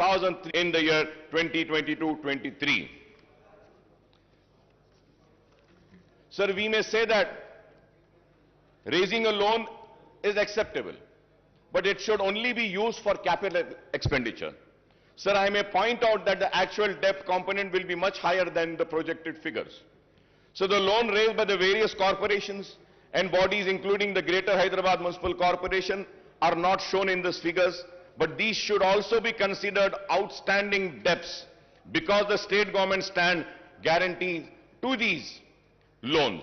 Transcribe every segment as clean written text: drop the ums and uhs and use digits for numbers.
96,000 in the year 2022-23. Sir, we may say that raising a loan is acceptable, but it should only be used for capital expenditure. Sir, I may point out that the actual debt component will be much higher than the projected figures. So the loan raised by the various corporations and bodies, including the Greater Hyderabad Municipal Corporation, are not shown in these figures, but these should also be considered outstanding debts because the state government stand guarantees to these loans.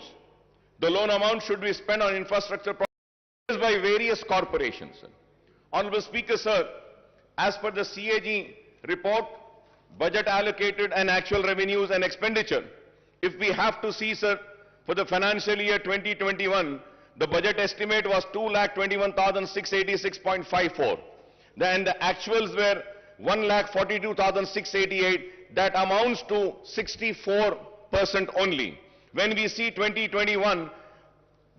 The loan amount should be spent on infrastructure projects by various corporations. Honorable Speaker, sir, as per the CAG report, budget allocated and actual revenues and expenditure, if we have to see, sir, for the financial year 2021, the budget estimate was 2,21,686.54. Then the actuals were 1,42,688. That amounts to 64% only. When we see 2021,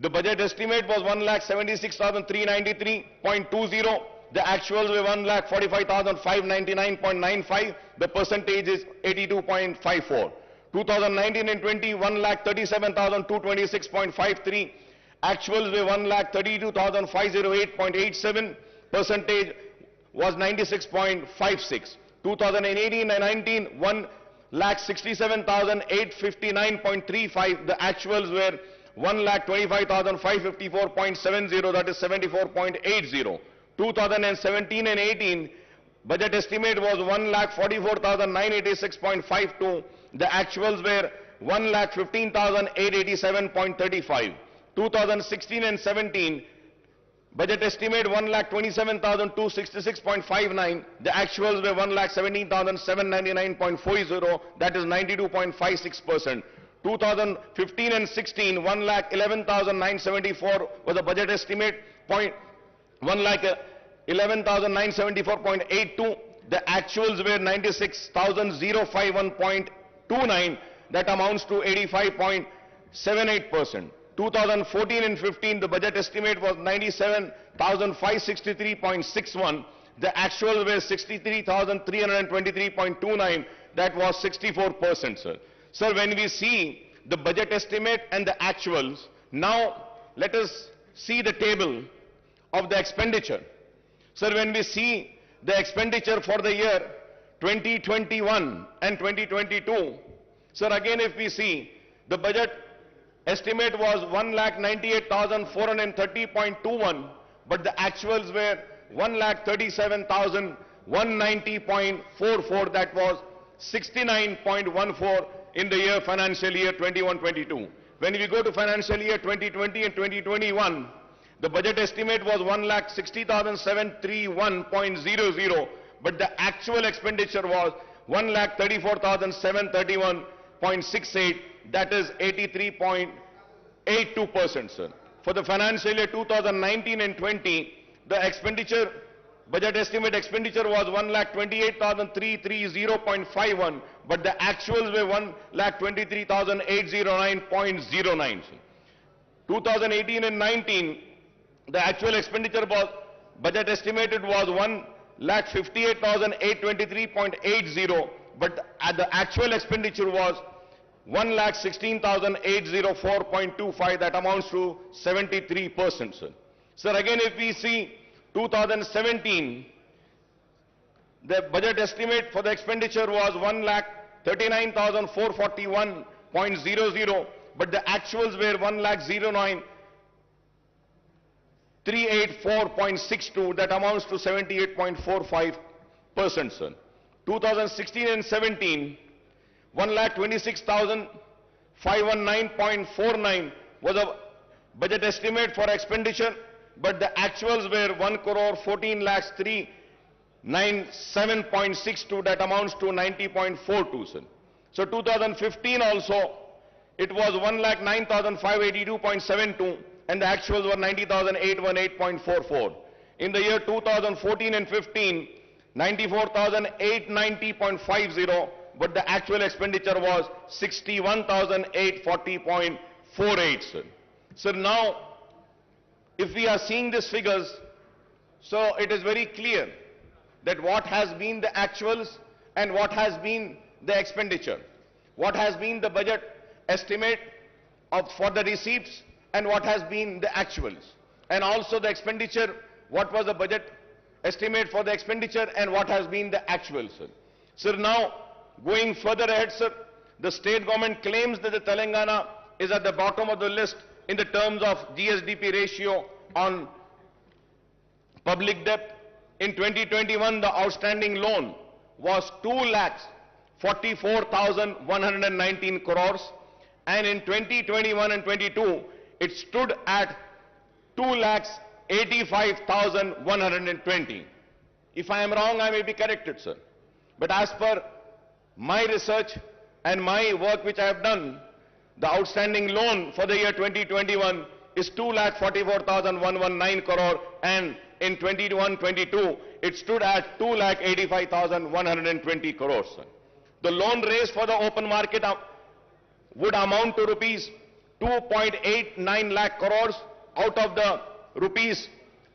the budget estimate was 1,76,393.20. The actuals were 1,45,599.95. The percentage is 82.54. 2019 and 20, 1,37,226.53. Actuals were 1,32,508.87. Percentage was 96.56. 2018 and 19, 1,67,859.35. The actuals were 1,25,554.70. That is 74.80. 2017 and 18, budget estimate was 1,44,986.52. The actuals were 1,15,887.35. 2016 and 17, budget estimate 1,27,266.59. The actuals were 1,17,799.40. That is 92.56%. 2015 and 16, 1,11,974 was the budget estimate. 1,11,974.82. The actuals were 96,051.29. That amounts to 85.78%. 2014 and 15, the budget estimate was 97,563.61. The actuals were 63,323.29. That was 64%, sir. Sir, when we see the budget estimate and the actuals, now let us see the table of the expenditure. Sir, when we see the expenditure for the year 2021 and 2022, sir, again if we see the budget estimate was 1,98,430.21, but the actuals were 1,37,190.44. That was 69.14 in the year financial year 21-22. When we go to financial year 2020 and 2021, the budget estimate was 1,60,731.00, but the actual expenditure was 1,34,731.68. That is 83.82%, sir. For the financial year 2019 and 20, the expenditure, budget estimate expenditure was 1,28,330.51, but the actuals were 1,23,809.09. 2018 and 19, the actual expenditure was, budget estimated was 1,58,823.80, but the actual expenditure was 1,16,804.25. That amounts to 73%, sir. Sir, again if we see 2017, the budget estimate for the expenditure was 1,39,441.00, but the actuals were 1,09,384.62. That amounts to 78.45%, sir. 2016 and 17, 1,26,519.49 was a budget estimate for expenditure, but the actuals were 1,14,397.62. That amounts to 90.42, sir. So 2015 also, it was 1,09,582.72, and the actuals were 90,818.44. In the year 2014 and 15, 94,890.50, but the actual expenditure was 61,840.48, sir. So now, if we are seeing these figures, so it is very clear that what has been the actuals and what has been the expenditure. What has been the budget estimate for the receipts and what has been the actuals. And also the expenditure, what was the budget estimate for the expenditure and what has been the actuals, sir. Sir, now going further ahead, sir, the state government claims that the Telangana is at the bottom of the list in the terms of GSDP ratio on public debt. In 2021, the outstanding loan was 2,44,119 crores, and in 2021 and 22, it stood at 2,85,120. If I am wrong, I may be corrected, sir. But as per my research and my work which I have done, the outstanding loan for the year 2021 is 2,44,119 crore, and in 21-22, it stood at 2,85,120 crores, sir. The loan raised for the open market would amount to rupees 2.89 lakh crores out of the rupees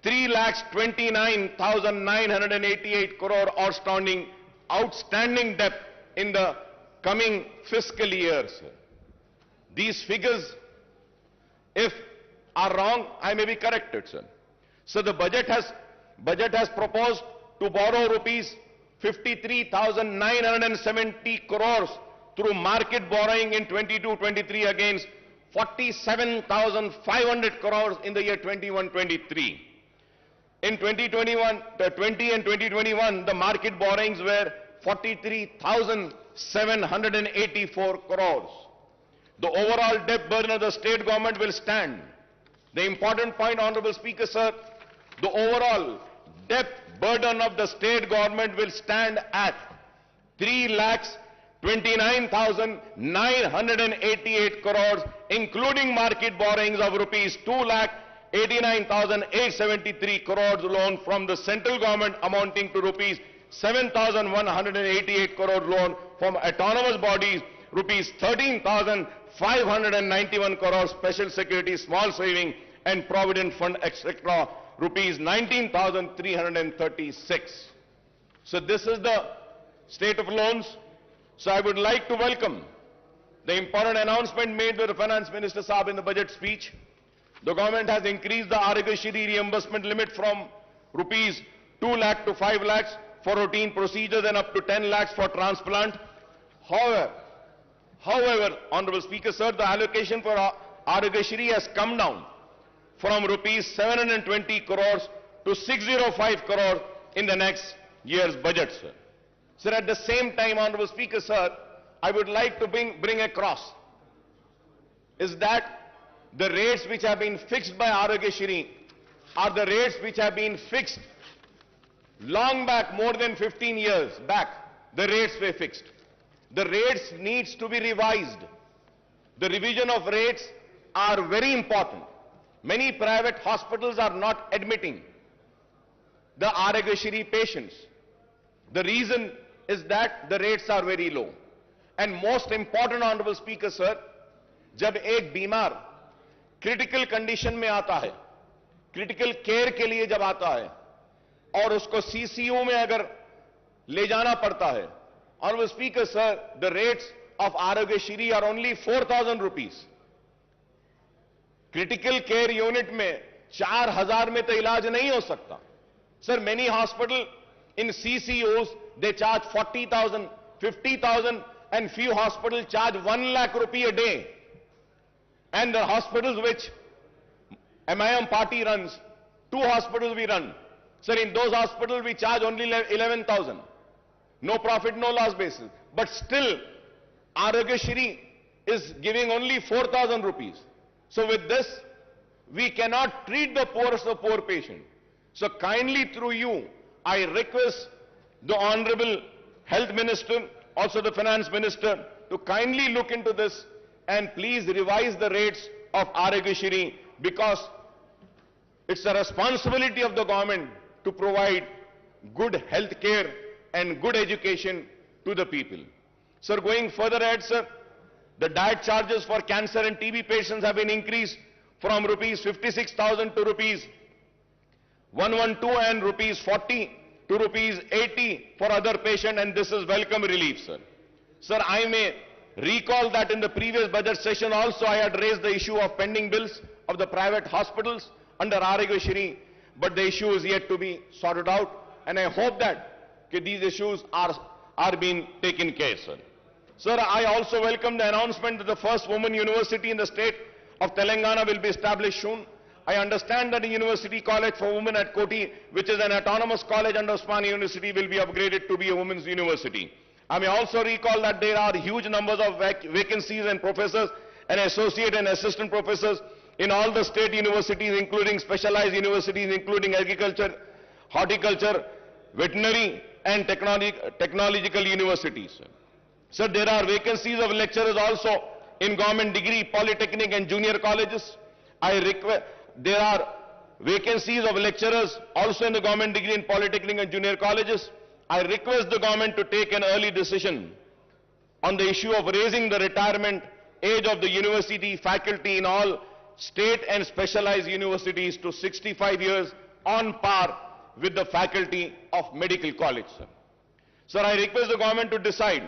3,29,988 crore outstanding debt in the coming fiscal year, sir. These figures, if are wrong, I may be corrected, sir. So the budget has proposed to borrow rupees 53,970 crores through market borrowing in 22-23 against 47,500 crores in the year 21-23. In 2020 and 2021, the market borrowings were 43,784 crores. The overall debt burden of the state government will stand. The important point, Honorable Speaker, sir, the overall debt burden of the state government will stand at 3,29,988 crores, including market borrowings of rupees 2,89,873 crores loan from the central government amounting to rupees 7,188 crore loan from autonomous bodies, rupees 13,591 crores special security, small saving and provident fund, etc., rupees 19,336. So this is the state of loans. So I would like to welcome the important announcement made by the Finance Minister Saab in the budget speech. The government has increased the Arogashri reimbursement limit from rupees 2 lakh to 5 lakhs for routine procedures and up to 10 lakhs for transplant. However, Honorable Speaker, sir, the allocation for Arogashri has come down from rupees 720 crores to 605 crores in the next year's budget, sir. Sir, at the same time, Honorable Speaker, sir, I would like to bring across is that the rates which have been fixed by Arogashri are the rates which have been fixed long back, more than 15 years back. The rates were fixed. The rates needs to be revised. The revision of rates are very important. Many private hospitals are not admitting the Arogashri patients. The reason is that the rates are very low. And most important, Honorable Speaker, sir, जब एक बीमार critical condition में आता है, critical care के लिए जब आता है और उसको सीसीयू में अगर ले जाना पड़ता है, Honorable Speaker, sir, the rates of Arogashri are only 4,000 rupees. Critical care unit में 4,000 में तो इलाज नहीं हो सकता. Sir, many hospitals in CCUs, they charge 40,000, 50,000, and few hospitals charge 1 lakh rupee a day. And the hospitals which MIM party runs, 2 hospitals we run. Sir, in those hospitals we charge only 11,000. No profit, no loss basis. But still, Arogashri is giving only 4,000 rupees. So with this, we cannot treat the poorest of poor patient. So kindly through you, I request the Honorable Health Minister, also the Finance Minister, to kindly look into this and please revise the rates of Arogashri, because it's the responsibility of the government to provide good health care and good education to the people. Sir, going further ahead, sir, the diet charges for cancer and TB patients have been increased from rupees 56,000 to rupees 112 and rupees 40 to rupees 80 for other patient, and this is welcome relief, sir. Sir, I may recall that in the previous budget session also I had raised the issue of pending bills of the private hospitals under Arogashri, but the issue is yet to be sorted out, and I hope that these issues are being taken care, sir. Sir, I also welcome the announcement that the first women university in the state of Telangana will be established soon. I understand that the University College for Women at Koti, which is an autonomous college under Osmania University, will be upgraded to be a women's university. I may also recall that there are huge numbers of vacancies and professors and associate and assistant professors in all the state universities, including specialized universities, including agriculture, horticulture, veterinary and technological universities. Sir, there are vacancies of lecturers also in government degree, polytechnic and junior colleges. There are vacancies of lecturers also in the government degree in polytechnic and junior colleges. I request the government to take an early decision on the issue of raising the retirement age of the university faculty in all state and specialized universities to 65 years on par with the faculty of medical college, sir. Sir, I request the government to decide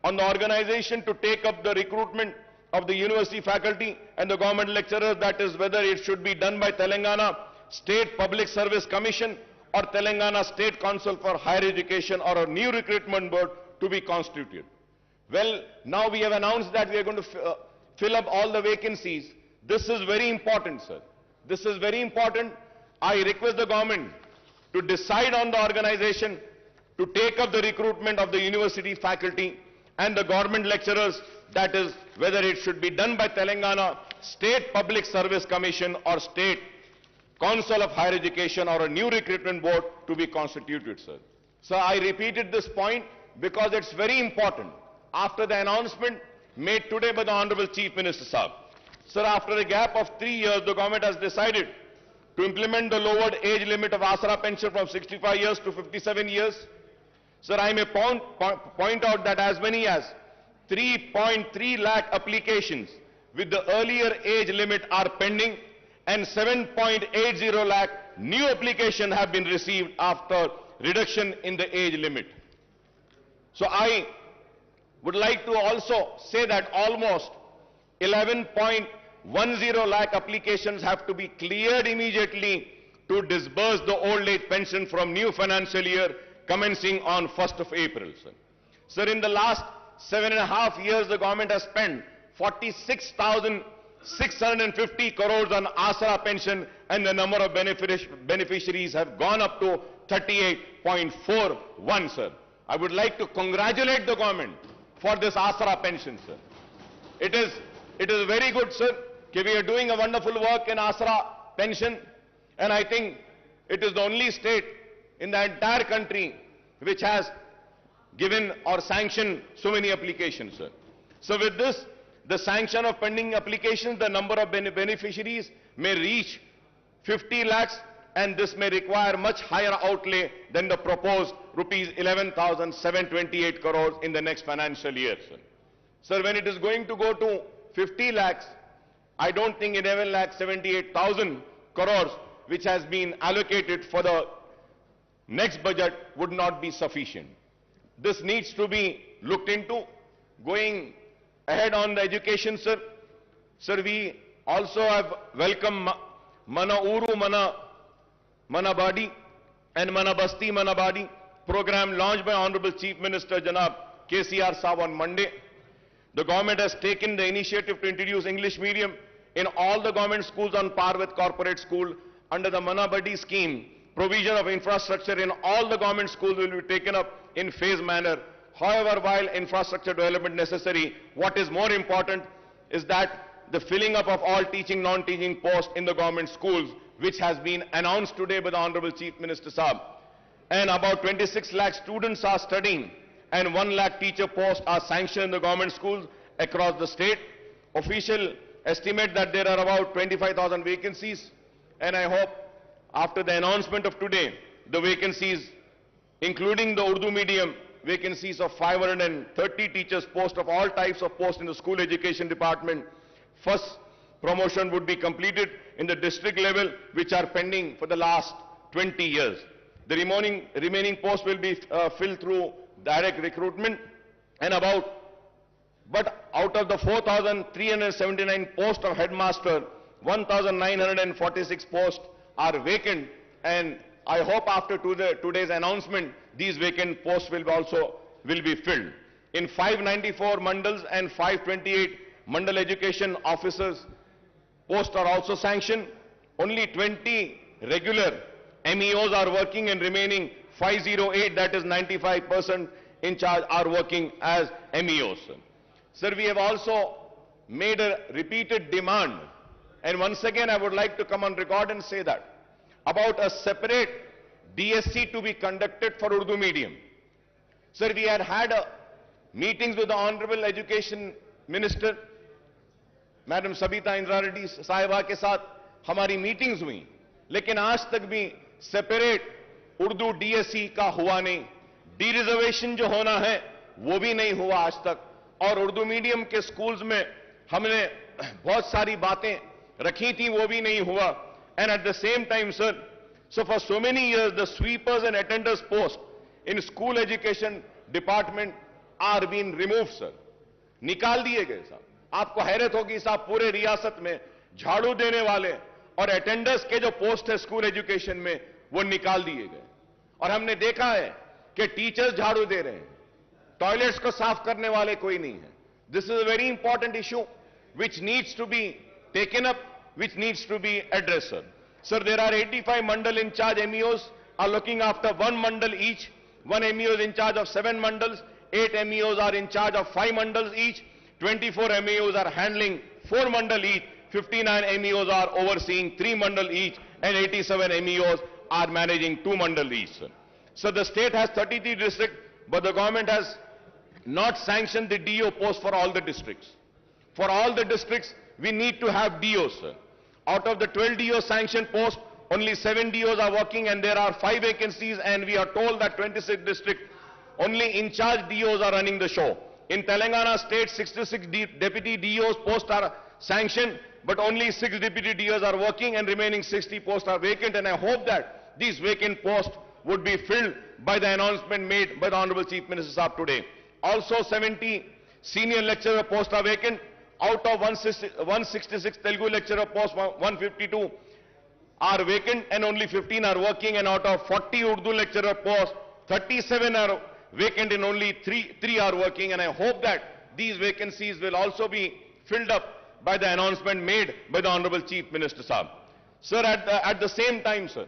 on the organization to take up the recruitment of the university faculty and the government lecturers, that is whether it should be done by Telangana State Public Service Commission or Telangana State Council for Higher Education or a new recruitment board to be constituted. Well, now we have announced that we are going to fill up all the vacancies. This is very important, sir. This is very important. I request the government to decide on the organization to take up the recruitment of the university faculty and the government lecturers, that is whether it should be done by Telangana State Public Service Commission or State Council of Higher Education or a new recruitment board to be constituted, sir. So I repeated this point because it's very important after the announcement made today by the Honorable Chief Minister, sir. Sir, after a gap of 3 years, the government has decided to implement the lowered age limit of Asra pension from 65 years to 57 years. Sir, I may point out that as many as 3.3 lakh applications with the earlier age limit are pending and 7.80 lakh new applications have been received after reduction in the age limit. So I would like to also say that almost 11.10 lakh applications have to be cleared immediately to disburse the old age pension from new financial year commencing on 1st of April, sir. Sir, in the last 7.5 years, the government has spent 46,650 crores on Asra pension, and the number of beneficiaries have gone up to 38.41, sir. I would like to congratulate the government for this Asra pension, sir. It is very good, sir. We are doing a wonderful work in Asra pension, and I think it is the only state in the entire country which has given or sanctioned so many applications, sir. So with this, the sanction of pending applications, the number of beneficiaries may reach 50 lakhs, and this may require much higher outlay than the proposed rupees 11,728 crores in the next financial year, sir. Sir, when it is going to go to 50 lakhs, I don't think 11,78,000 crores which has been allocated for the next budget would not be sufficient. This needs to be looked into. Going ahead on the education, sir. Sir, we also have welcomed Mana Uru Mana Badi and Mana Basti Mana Badi program launched by Honorable Chief Minister Janab KCR Saab on Monday. The government has taken the initiative to introduce English medium in all the government schools on par with corporate school under the Mana Badi scheme. Provision of infrastructure in all the government schools will be taken up in phased manner. However, while infrastructure development necessary, what is more important is that the filling up of all teaching, non-teaching posts in the government schools, which has been announced today by the Honorable Chief Minister Saab. And about 26 lakh students are studying and 1 lakh teacher posts are sanctioned in the government schools across the state. Official estimate that there are about 25,000 vacancies, and I hope after the announcement of today, the vacancies, including the Urdu medium vacancies of 530 teachers posts of all types of posts in the school education department, first promotion would be completed in the district level, which are pending for the last 20 years. The remaining posts will be filled through direct recruitment, and but out of the 4,379 posts of headmaster, 1,946 posts are vacant, and I hope after today's announcement, these vacant posts will be filled. In 594 mandals and 528 mandal education officers posts are also sanctioned. Only 20 regular MEOs are working, and remaining 508, that is 95% in charge, are working as MEOs. Sir, we have also made a repeated demand, and once again I would like to come on record and say that about a separate DSC to be conducted for Urdu medium. Sir, we had meetings with the Honorable Education Minister, Madam Sabita Indra Reddy साहिबा के साथ हमारी meetings हुई, लेकिन आज तक भी separate Urdu DSC का हुआ नहीं। डी रिजर्वेशन जो होना है वो भी नहीं हुआ आज तक, और उर्दू मीडियम के स्कूल्स में हमने बहुत सारी बातें रखी थी, वो भी नहीं हुआ। And at the same time, sir, so for so many years, the sweepers and attenders post in school education department are being removed, sir. निकाल दिए गए साहब। आपको हैरत होगी साहब, पूरे रियासत में झाड़ू देने वाले और अटेंडर्स के जो पोस्ट है स्कूल एजुकेशन में, वो निकाल दिए गए। और हमने देखा है कि टीचर्स झाड़ू दे रहे हैं, टॉयलेट्स को साफ करने वाले कोई नहीं है। This is a very important issue which needs to be taken up, which needs to be addressed, sir. Sir, there are 85 mandal in charge MEOs are looking after one mandal each. One MEO is in charge of 7 mandals. 8 MEOs are in charge of 5 mandals each. 24 MEOs are handling 4 mandal each. 59 MEOs are overseeing 3 mandal each, and 87 MEOs are managing 2 mandal each, sir. So the state has 33 districts, but the government has not sanctioned the DO post for all the districts. For all the districts, we need to have DOs, sir. Out of the 12 DO sanctioned posts, only 7 DOs are working, and there are 5 vacancies, and we are told that 26 districts, only in charge DOs are running the show. In Telangana state, 66 deputy DOs posts are sanctioned, but only 6 deputy DOs are working, and remaining 60 posts are vacant, and I hope that these vacant posts would be filled by the announcement made by the Honorable Chief Minister Saab today. Also, 70 senior lecturer posts are vacant. Out of 166 Telugu lecturer posts, 152 are vacant, and only 15 are working, and out of 40 Urdu lecturer posts, 37 are vacant, and only 3 are working, and I hope that these vacancies will also be filled up by the announcement made by the Honorable Chief Minister Saab. Sir, at the same time, sir,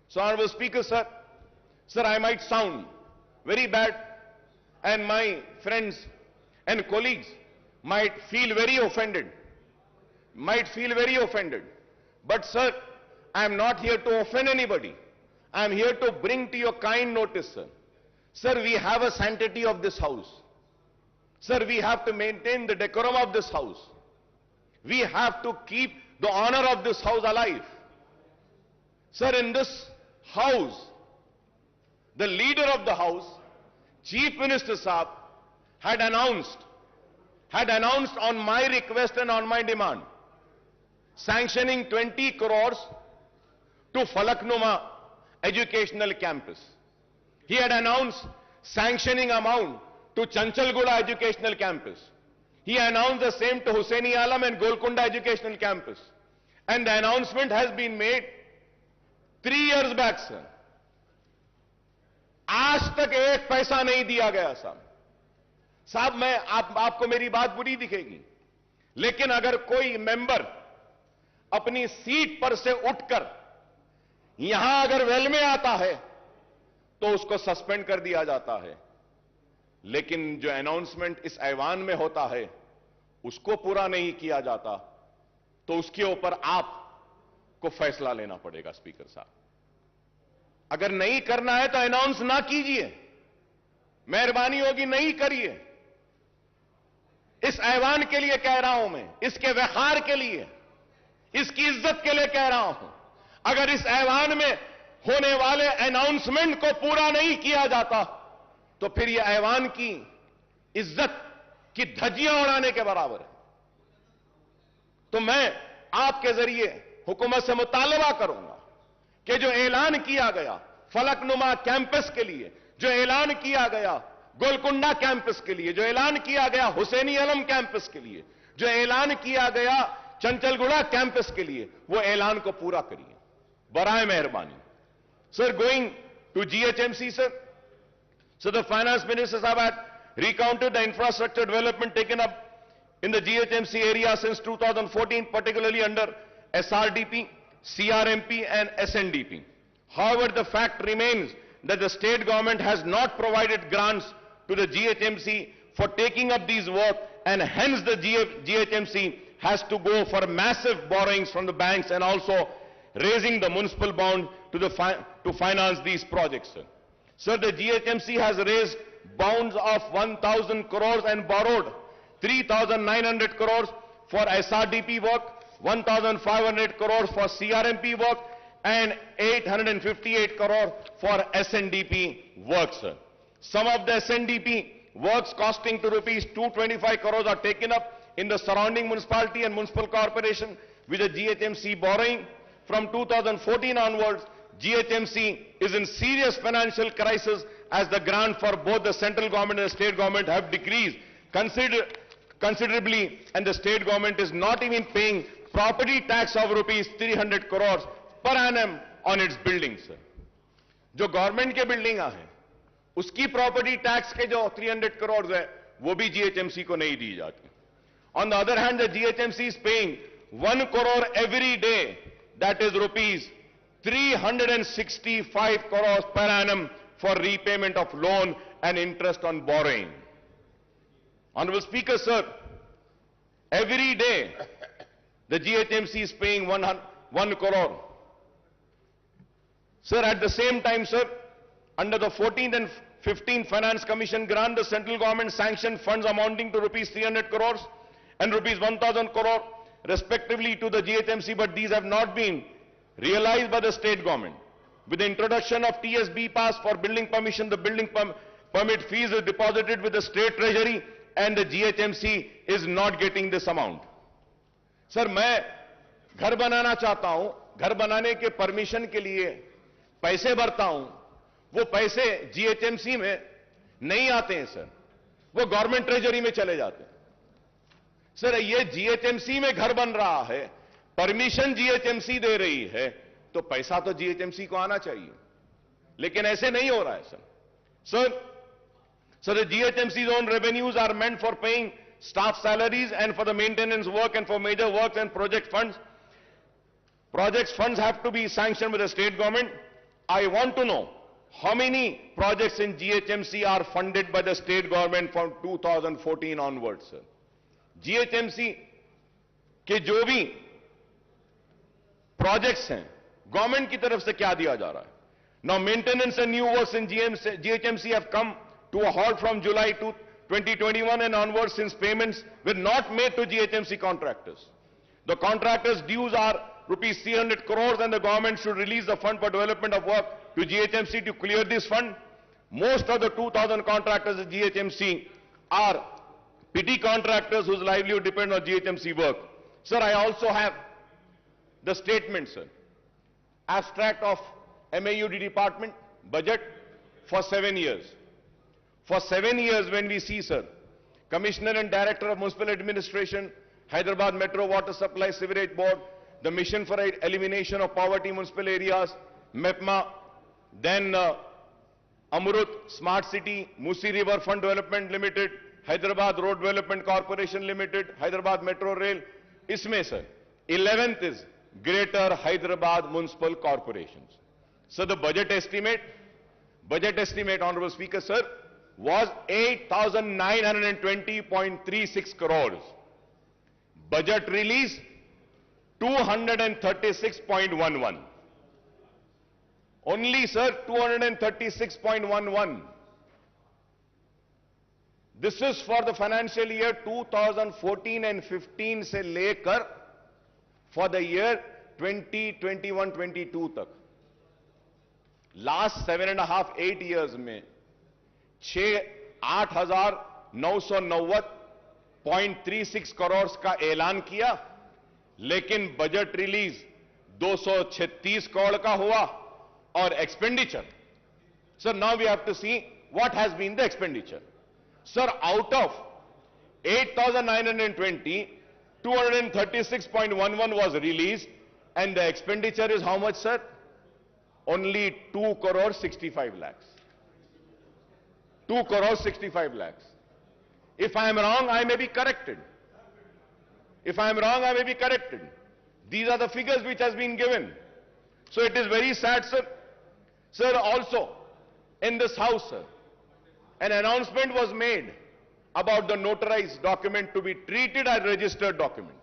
so Honorable Speaker, sir, I might sound very bad, and my friends and colleagues might feel very offended, but sir, I am not here to offend anybody. I am here to bring to your kind notice, sir. Sir, we have a sanctity of this house. Sir, we have to maintain the decorum of this house. We have to keep the honor of this house alive. Sir, in this house, the leader of the house, Chief Minister Saab, had announced on my request and on my demand, sanctioning 20 crores to Falaknuma Educational Campus. He had announced sanctioning amount to Chanchalguda Educational Campus. He announced the same to Hussaini Alam and Golconda Educational Campus. And the announcement has been made 3 years back, sir. आज तक एक पैसा नहीं दिया गया साहब। मैं आपको मेरी बात बुरी दिखेगी, लेकिन अगर कोई मेंबर अपनी सीट पर से उठकर यहां अगर वेल में आता है तो उसको सस्पेंड कर दिया जाता है, लेकिन जो अनाउंसमेंट इस ऐवान में होता है उसको पूरा नहीं किया जाता, तो उसके ऊपर आपको फैसला लेना पड़ेगा स्पीकर साहब। अगर नहीं करना है तो अनाउंस ना कीजिए, मेहरबानी होगी नहीं करिए। इस ऐवान के लिए कह रहा हूं मैं, इसके वखार के लिए, इसकी इज्जत के लिए कह रहा हूं। अगर इस ऐवान में होने वाले अनाउंसमेंट को पूरा नहीं किया जाता तो फिर यह ऐवान की इज्जत की धज्जियां उड़ाने के बराबर है। तो मैं आपके जरिए हुकूमत से मुतालबा करूंगा कि जो ऐलान किया गया फलकनुमा कैंपस के लिए जो ऐलान किया गया, गोलकुंडा कैंपस के लिए जो ऐलान किया गया, हुसैनी आलम कैंपस के लिए जो ऐलान किया गया, चंचलगुड़ा कैंपस के लिए, वो ऐलान को पूरा करिए बराए मेहरबानी। Sir, going to GHMC, sir, so the finance minister had recounted the infrastructure development taken up in the GHMC area since 2014, particularly under SRDP, CRMP and SNDP. However, the fact remains that the state government has not provided grants to the GHMC for taking up these work, and hence the GHMC has to go for massive borrowings from the banks and also raising the municipal bond to finance these projects. Sir, the GHMC has raised bonds of 1,000 crores and borrowed 3,900 crores for SRDP work, 1,500 crores for CRMP work, and 858 crores for SNDP works. Some of the SNDP works costing to rupees 225 crores are taken up in the surrounding municipality and municipal corporation with the GHMC borrowing. From 2014 onwards, GHMC is in serious financial crisis as the grant for both the central government and the state government have decreased considerably, and the state government is not even paying property tax of rupees 300 crores per annum on its buildings. जो government के building हैं उसकी property tax के जो 300 करोड़ है वो भी GHMC को नहीं दी जाती. On the other hand, the GHMC is paying 1 crore every day, that is rupees 365 crores per annum for repayment of loan and interest on borrowing. Honorable Speaker, sir, every day the GHMC is paying 1 crore. Sir, at the same time, sir, under the 14th and 15th Finance Commission grant, the central government sanctioned funds amounting to rupees 300 crores and rupees 1,000 crore respectively to the GHMC, but these have not been realized by the state government. With the introduction of TSB pass for building permission, the building permit fees is deposited with the state treasury and the GHMC is not getting this amount. Sir, मैं घर बनाना चाहता हूं, घर बनाने के permission के लिए पैसे भरता हूं, वो पैसे GHMC में नहीं आते हैं सर, वो गवर्नमेंट ट्रेजरी में चले जाते हैं. सर, ये GHMC में घर बन रहा है, परमिशन GHMC दे रही है, तो पैसा तो GHMC को आना चाहिए, लेकिन ऐसे नहीं हो रहा है sir. So the GHMC's own revenues are meant for paying staff salaries and for the maintenance work and for major works and project funds. Projects funds have to be sanctioned by the state government. I want to know how many projects in GHMC are funded by the state government from 2014 onwards, sir. GHMC के जो भी projects हैं, government की तरफ से क्या दिया जा रहा है? Now maintenance and new works in GHMC have come to a halt from July 2021 and onwards, since payments were not made to GHMC contractors. The contractors' dues are rupees 300 crores and the government should release the fund for development of work to GHMC to clear this fund. Most of the 2,000 contractors at GHMC are petty contractors whose livelihood depends on GHMC work. Sir, I also have the statement, sir. Abstract of MAUD department budget for 7 years. For 7 years, when we see, sir, Commissioner and Director of Municipal Administration, Hyderabad Metro Water Supply Sewerage Board, the Mission for Elimination of Poverty Municipal Areas, MEPMA, then Amrut Smart City, Musi River Fund Development Limited, Hyderabad Road Development Corporation Limited, Hyderabad Metro Rail. Isme, sir, 11th is Greater Hyderabad Municipal Corporations. So the budget estimate, Honorable Speaker, sir, was 8,920.36 crores. Budget release 236.11. Only, sir, 236.11. This is for the financial year 2014 and 15 se lekar for the year 2021-22 tak. Last 7.5-8 years में 8,990.36 करोड़ का ऐलान किया, लेकिन budget release 236 crore का हुआ और expenditure Sir, now we have to see what has been the expenditure. Sir, out of 8,920, 236.11 was released, and the expenditure is how much, sir? Only 2 crore 65 lakhs. 2 crore 65 lakhs. If I am wrong, I may be corrected. If I am wrong, I may be corrected. These are the figures which has been given. So it is very sad, sir. Sir, also, in this house, sir, an announcement was made about the notarized document to be treated as registered document.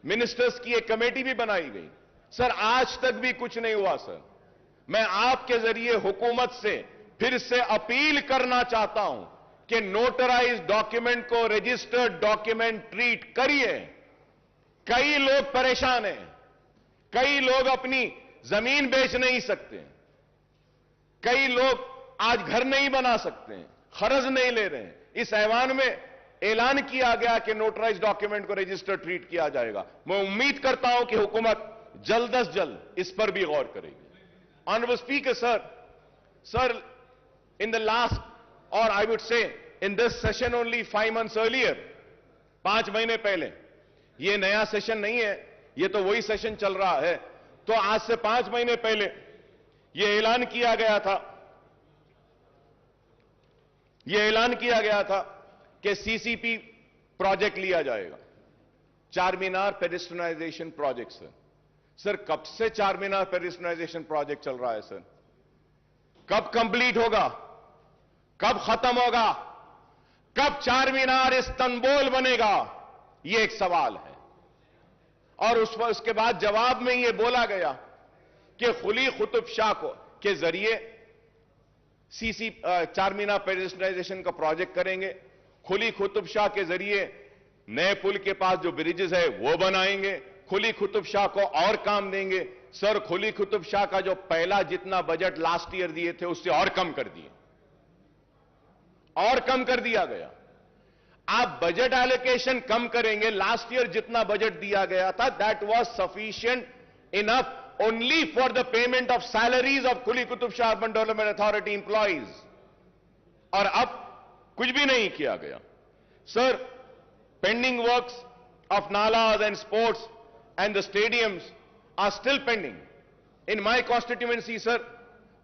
Ministers की एक committee भी बनाई गई. Sir, आज तक भी कुछ नहीं हुआ. सर, मैं आपके जरिए हुकूमत से फिर से अपील करना चाहता हूं कि नोटराइज्ड डॉक्यूमेंट को रजिस्टर्ड डॉक्यूमेंट ट्रीट करिए. कई लोग परेशान हैं, कई लोग अपनी जमीन बेच नहीं सकते, कई लोग आज घर नहीं बना सकते, खर्च नहीं ले रहे हैं. इस ऐवान में ऐलान किया गया कि नोटराइज्ड डॉक्यूमेंट को रजिस्टर ट्रीट किया जाएगा. मैं उम्मीद करता हूं कि हुकूमत जल्द से जल्द इस पर भी गौर करेगी. Honourable speaker sir, in the last, और I would say in this session only 5 months earlier, 5 महीने पहले, ये नया सेशन नहीं है, ये तो वही सेशन चल रहा है. तो आज से 5 महीने पहले ये ऐलान किया गया था कि सीसीपी प्रोजेक्ट लिया जाएगा, चार मीनार पेडेस्ट्रियनाइजेशन प्रोजेक्ट. सर, कब से चार मीनार पेडेस्ट्रियनाइजेशन प्रोजेक्ट चल रहा है? सर, कब कंप्लीट होगा, कब खत्म होगा, कब चार मीनार इस्तांबुल बनेगा? यह एक सवाल है. और उसके बाद जवाब में यह बोला गया कि कुली कुतुब शाह के जरिए चार मीनार पेडेस्ट्रियनाइजेशन का प्रोजेक्ट करेंगे, कुली कुतुब शाह के जरिए नए पुल के पास जो ब्रिजेस है वो बनाएंगे, कुली कुतुब शाह को और काम देंगे. सर, कुली कुतुब शाह का जो पहला जितना बजट लास्ट ईयर दिए थे उससे और कम कर दिया गया. आप बजट एलोकेशन कम करेंगे. लास्ट ईयर जितना बजट दिया गया था, that was sufficient enough only for the payment of salaries of Kuli Qutub Shah Urban Development Authority employees. और अब कुछ भी नहीं किया गया. Sir, pending works of nalas and sports and the stadiums are still pending. In my constituency, sir,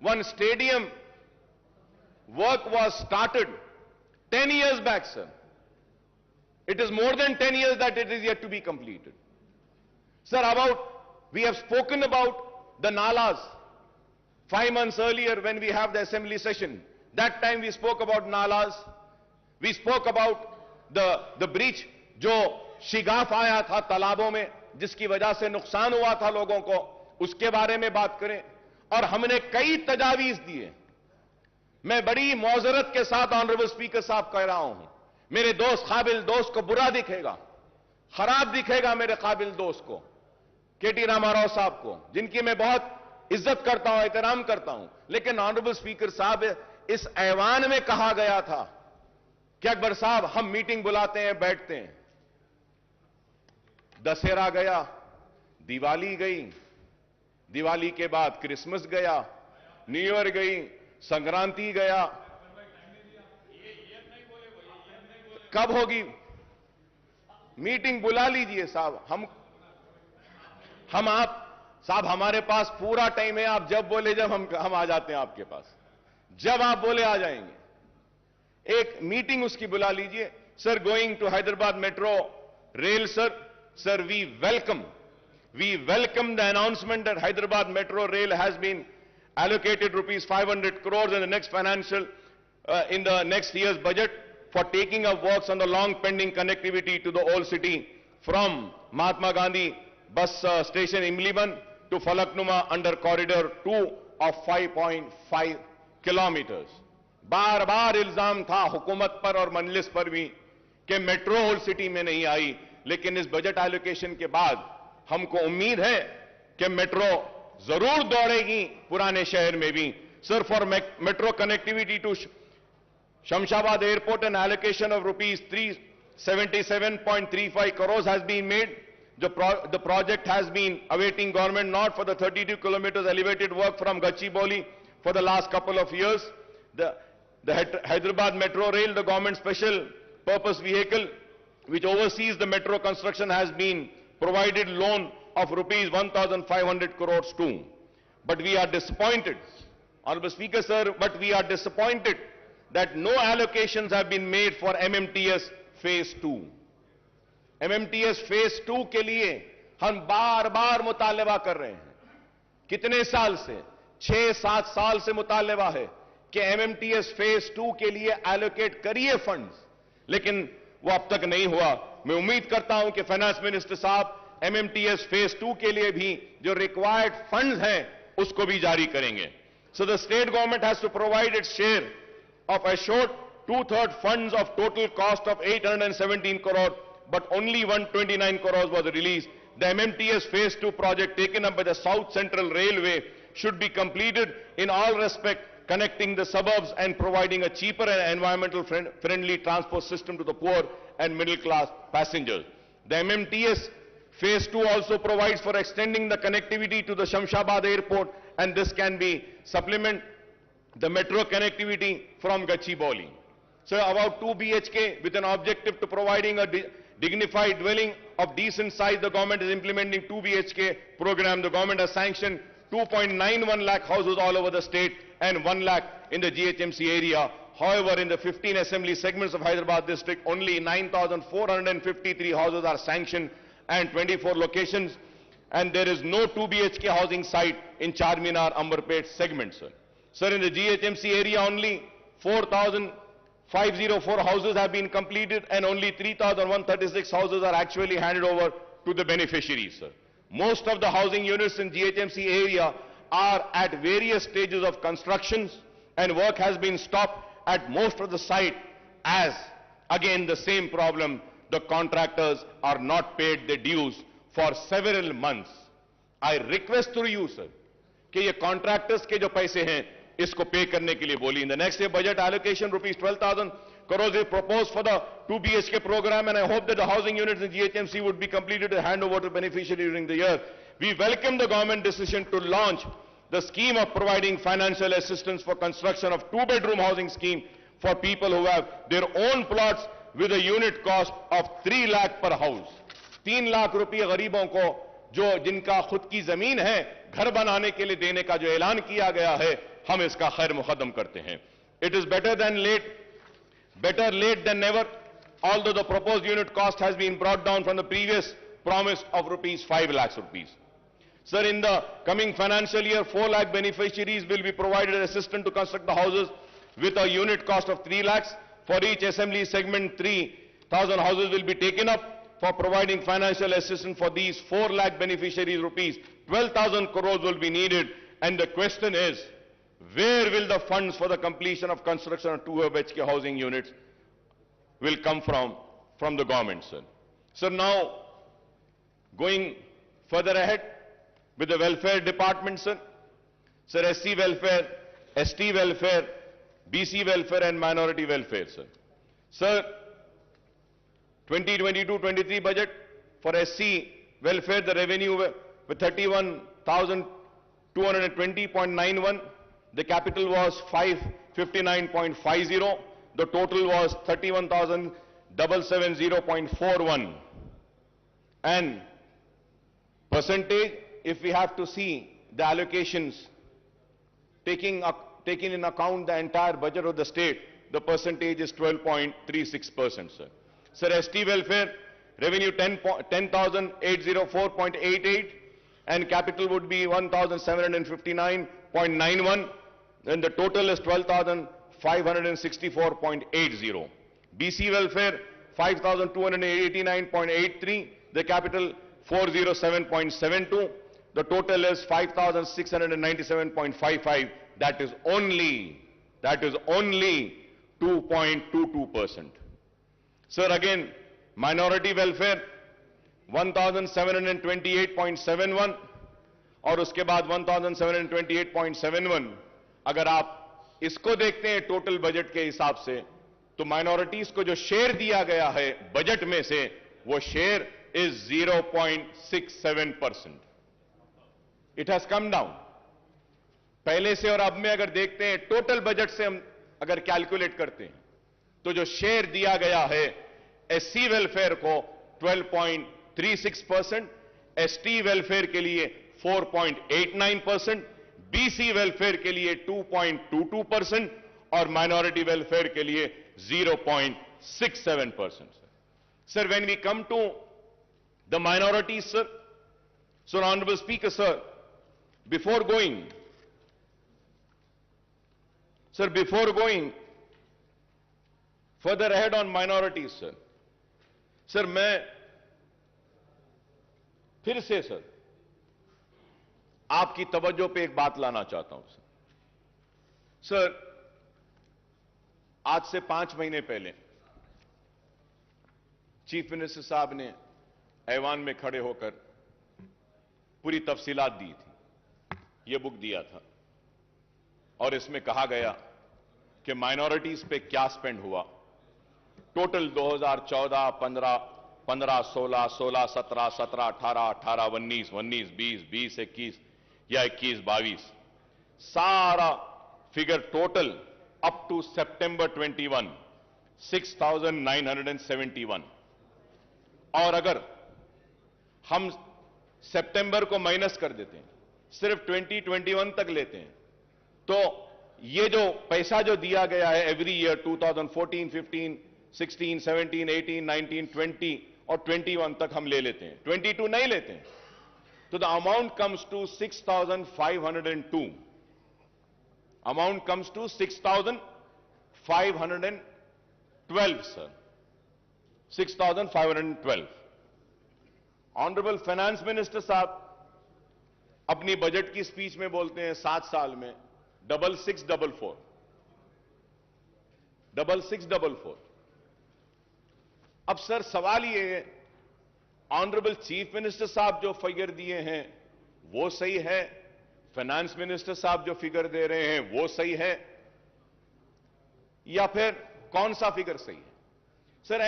one stadium work was started 10 years back, sir. It is more than 10 years that it is yet to be completed. Sir, we have spoken about the nalas 5 months earlier when we have the assembly session. That time we spoke about nalas. We spoke about the breach जो शिगाफ आया था तालाबों में, जिसकी वजह से नुकसान हुआ था लोगों को, उसके बारे में बात करें. और हमने कई तजावीज दिए. मैं बड़ी मौजरत के साथ ऑनरेबल स्पीकर साहब कह रहा हूं, मेरे दोस्त, काबिल दोस्त को बुरा दिखेगा, खराब दिखेगा मेरे काबिल दोस्त को, केटी रामाराव साहब को, जिनकी मैं बहुत इज्जत करता हूं, एहतराम करता हूं. लेकिन ऑनरेबल स्पीकर साहब, इस ऐवान में कहा गया था कि अकबर साहब हम मीटिंग बुलाते हैं, बैठते हैं. दशहरा गया, दिवाली गई, दिवाली के बाद क्रिसमस गया, न्यू ईयर गई, संक्रांति गया. कब होगी मीटिंग? बुला लीजिए साहब. हम आप साहब, हमारे पास पूरा टाइम है. आप जब बोले, जब हम आ जाते हैं आपके पास. जब आप बोले आ जाएंगे. एक मीटिंग उसकी बुला लीजिए. Sir, going to Hyderabad metro rail, sir, we welcome the announcement that Hyderabad Metro Rail has been allocated rupees 500 crores in the next in the next year's budget for taking up works on the long pending connectivity to the old city from Mahatma Gandhi bus station Imliban to Falaknuma under corridor 2 of 5.5 kilometers. बार बार इल्जाम था हुकूमत पर और मजलिस पर भी कि metro old city में नहीं आई, लेकिन इस बजट एलोकेशन के बाद हमको उम्मीद है कि मेट्रो जरूर दौड़ेगी पुराने शहर में भी. Sir, for metro connectivity to Shamshabad airport an allocation of rupees 377.35 crores has been made. The project has been awaiting government nod for the 32 kilometers elevated work from Gachibowli for the last couple of years. The Hyderabad Metro Rail, the government special purpose vehicle which oversees the metro construction, has been provided loan of rupees 1,500 crores too. But we are disappointed, Honorable Speaker sir, but we are disappointed that no allocations have been made for MMTS Phase 2. MMTS Phase 2 के लिए हम बार बार मुतालबा कर रहे हैं. कितने साल से? 6-7 साल से मुतालबा है कि MMTS Phase 2 के लिए एलोकेट करिए फंड्स, लेकिन वो अब तक नहीं हुआ. मैं उम्मीद करता हूं कि फाइनेंस मिनिस्टर साहब MMTS Phase 2 के लिए भी जो रिक्वायर्ड फंड्स हैं उसको भी जारी करेंगे. So the state government has to provide its share of assured 2/3 funds of total cost of 817 crore, but only 129 crores was released. The MMTS Phase 2 project taken up by the South Central Railway should be completed in all respect, connecting the suburbs and providing a cheaper and environmental friendly transport system to the poor and middle class passengers. The MMTS Phase 2 also provides for extending the connectivity to the Shamshabad airport, and this can be supplement the metro connectivity from Gachibowli. So about 2 BHK with an objective to providing a dignified dwelling of decent size, the government is implementing 2 BHK program. The government has sanctioned 2.91 lakh houses all over the state and 1 lakh in the GHMC area. However, in the 15 assembly segments of Hyderabad district, only 9,453 houses are sanctioned and 24 locations, and there is no 2 BHK housing site in Charminar, Amberpet segment, sir. Sir, in the GHMC area, only 4,504 houses have been completed and only 3,136 houses are actually handed over to the beneficiaries, sir. Most of the housing units in GHMC area are at various stages of constructions, and work has been stopped at most of the site, as again the same problem, the contractors are not paid their dues for several months. I request through you, sir, कि ये contractors के जो पैसे हैं इसको पे करने के लिए बोलिए. In the next year budget allocation rupees 12,000 crores is proposed for the 2 BHK program, and I hope that the housing units in GHMC would be completed and hand over to beneficiaries during the year. We welcome the government decision to launch the scheme of providing financial assistance for construction of 2-bedroom housing scheme for people who have their own plots with a unit cost of 3 lakh per house. 3 lakh रुपये गरीबों को जो जिनका खुद की जमीन है घर बनाने के लिए देने का जो ऐलान किया गया है, हम इसका खैर मुकद्दम करते हैं. It is better late than never, although the proposed unit cost has been brought down from the previous promise of rupees 5 lakhs rupees. Sir, in the coming financial year, 4 lakh beneficiaries will be provided assistance to construct the houses with a unit cost of 3 lakhs. For each assembly segment, 3,000 houses will be taken up. For providing financial assistance for these 4 lakh beneficiaries, rupees 12,000 crores will be needed. And the question is, where will the funds for the completion of construction of 2 BHK housing units will come from the government, sir? So now, going further ahead with the welfare department, sir. Sir, SC welfare, ST welfare, BC welfare and minority welfare, sir. Sir, 2022-23 budget for SC welfare, the revenue with 31,220.91. The capital was 559.50. The total was 31,770.41. And percentage, if we have to see the allocations, taking in account the entire budget of the state, the percentage is 12.36%, sir. Sir, ST welfare, revenue 10,804.88, and capital would be 1,759.91, and the total is 12,564.80. BC welfare, 5,289.83, the capital 407.72, the total is 5,697.55, that is only 2.22%. Sir, again, minority welfare 1728.71 और उसके बाद 1728.71. अगर आप इसको देखते हैं total budget के हिसाब से, तो माइनॉरिटीज को जो शेयर दिया गया है बजट में से, वो share is 0.67%. It has come down. पहले से और अब में अगर देखते हैं, टोटल बजट से हम अगर कैलकुलेट करते हैं, तो जो शेयर दिया गया है एससी वेलफेयर को 12.36%, एसटी वेलफेयर के लिए 4.89%, बीसी वेलफेयर के लिए 2.22% और माइनॉरिटी वेलफेयर के लिए 0.67%. Sir, when we come to the minorities, sir, Honorable Speaker, sir, before going further ahead on minorities, sir, मैं फिर से सर आपकी तवज्जो पे एक बात लाना चाहता हूं सर. आज से 5 महीने पहले चीफ मिनिस्टर साहब ने ऐवान में खड़े होकर पूरी तफसीलात दी थी. यह बुक दिया था और इसमें कहा गया कि माइनॉरिटीज पे क्या स्पेंड हुआ. टोटल 2014, 15, 16, 16, 17, 17, 18, 18, 19, 19, 20, 20, 21 या 21, 22 सारा फिगर टोटल अप टू सितंबर 21 6,971. और अगर हम सितंबर को माइनस कर देते हैं, सिर्फ 2021 तक लेते हैं, तो ये जो पैसा जो दिया गया है एवरी ईयर 2014, 15, 16, 17, 18, 19, 20 और 21 तक हम ले लेते हैं, 22 नहीं लेते हैं, तो the amount comes to 6,502. Amount comes to 6,512 sir, 6,512. Honourable finance minister साहब अपनी बजट की स्पीच में बोलते हैं 7 साल में 6644. अब सर सवाल ये है, ऑनरेबल चीफ मिनिस्टर साहब जो फिगर दिए हैं वो सही है, फाइनेंस मिनिस्टर साहब जो फिगर दे रहे हैं वो सही है, या फिर कौन सा फिगर सही है sir?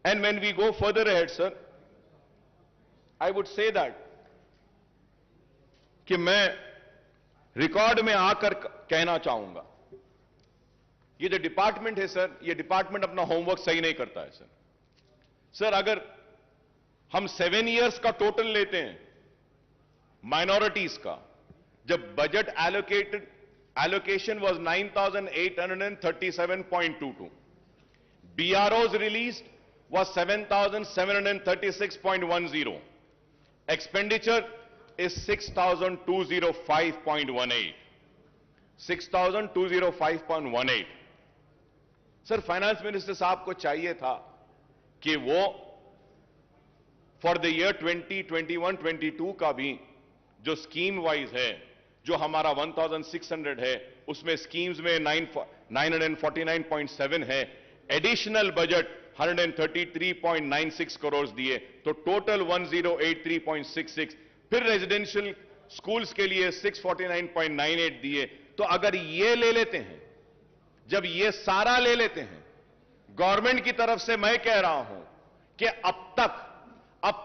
And when we go further ahead sir, I would say that कि मैं रिकॉर्ड में आकर कहना चाहूंगा, ये जो डिपार्टमेंट है सर, ये डिपार्टमेंट अपना होमवर्क सही नहीं करता है सर. सर अगर हम 7 इयर्स का टोटल लेते हैं माइनॉरिटीज का, जब budget allocation was 9,837.22, BROs released was 7,736.10, expenditure is 6,205.18. 6,205.18. Sir finance minister साहब को चाहिए था कि वो फॉर द ईयर 2021-22 का भी जो स्कीम वाइज है, जो हमारा 1,600 है, उसमें स्कीम्स में 949.7 है, एडिशनल बजट 133.96 करोड़ दिए, तो टोटल 1083.66. फिर रेजिडेंशियल स्कूल्स के लिए 649.98 दिए. तो अगर ये ले लेते हैं, जब ये सारा ले लेते हैं, गवर्नमेंट की तरफ से मैं कह रहा हूं कि अब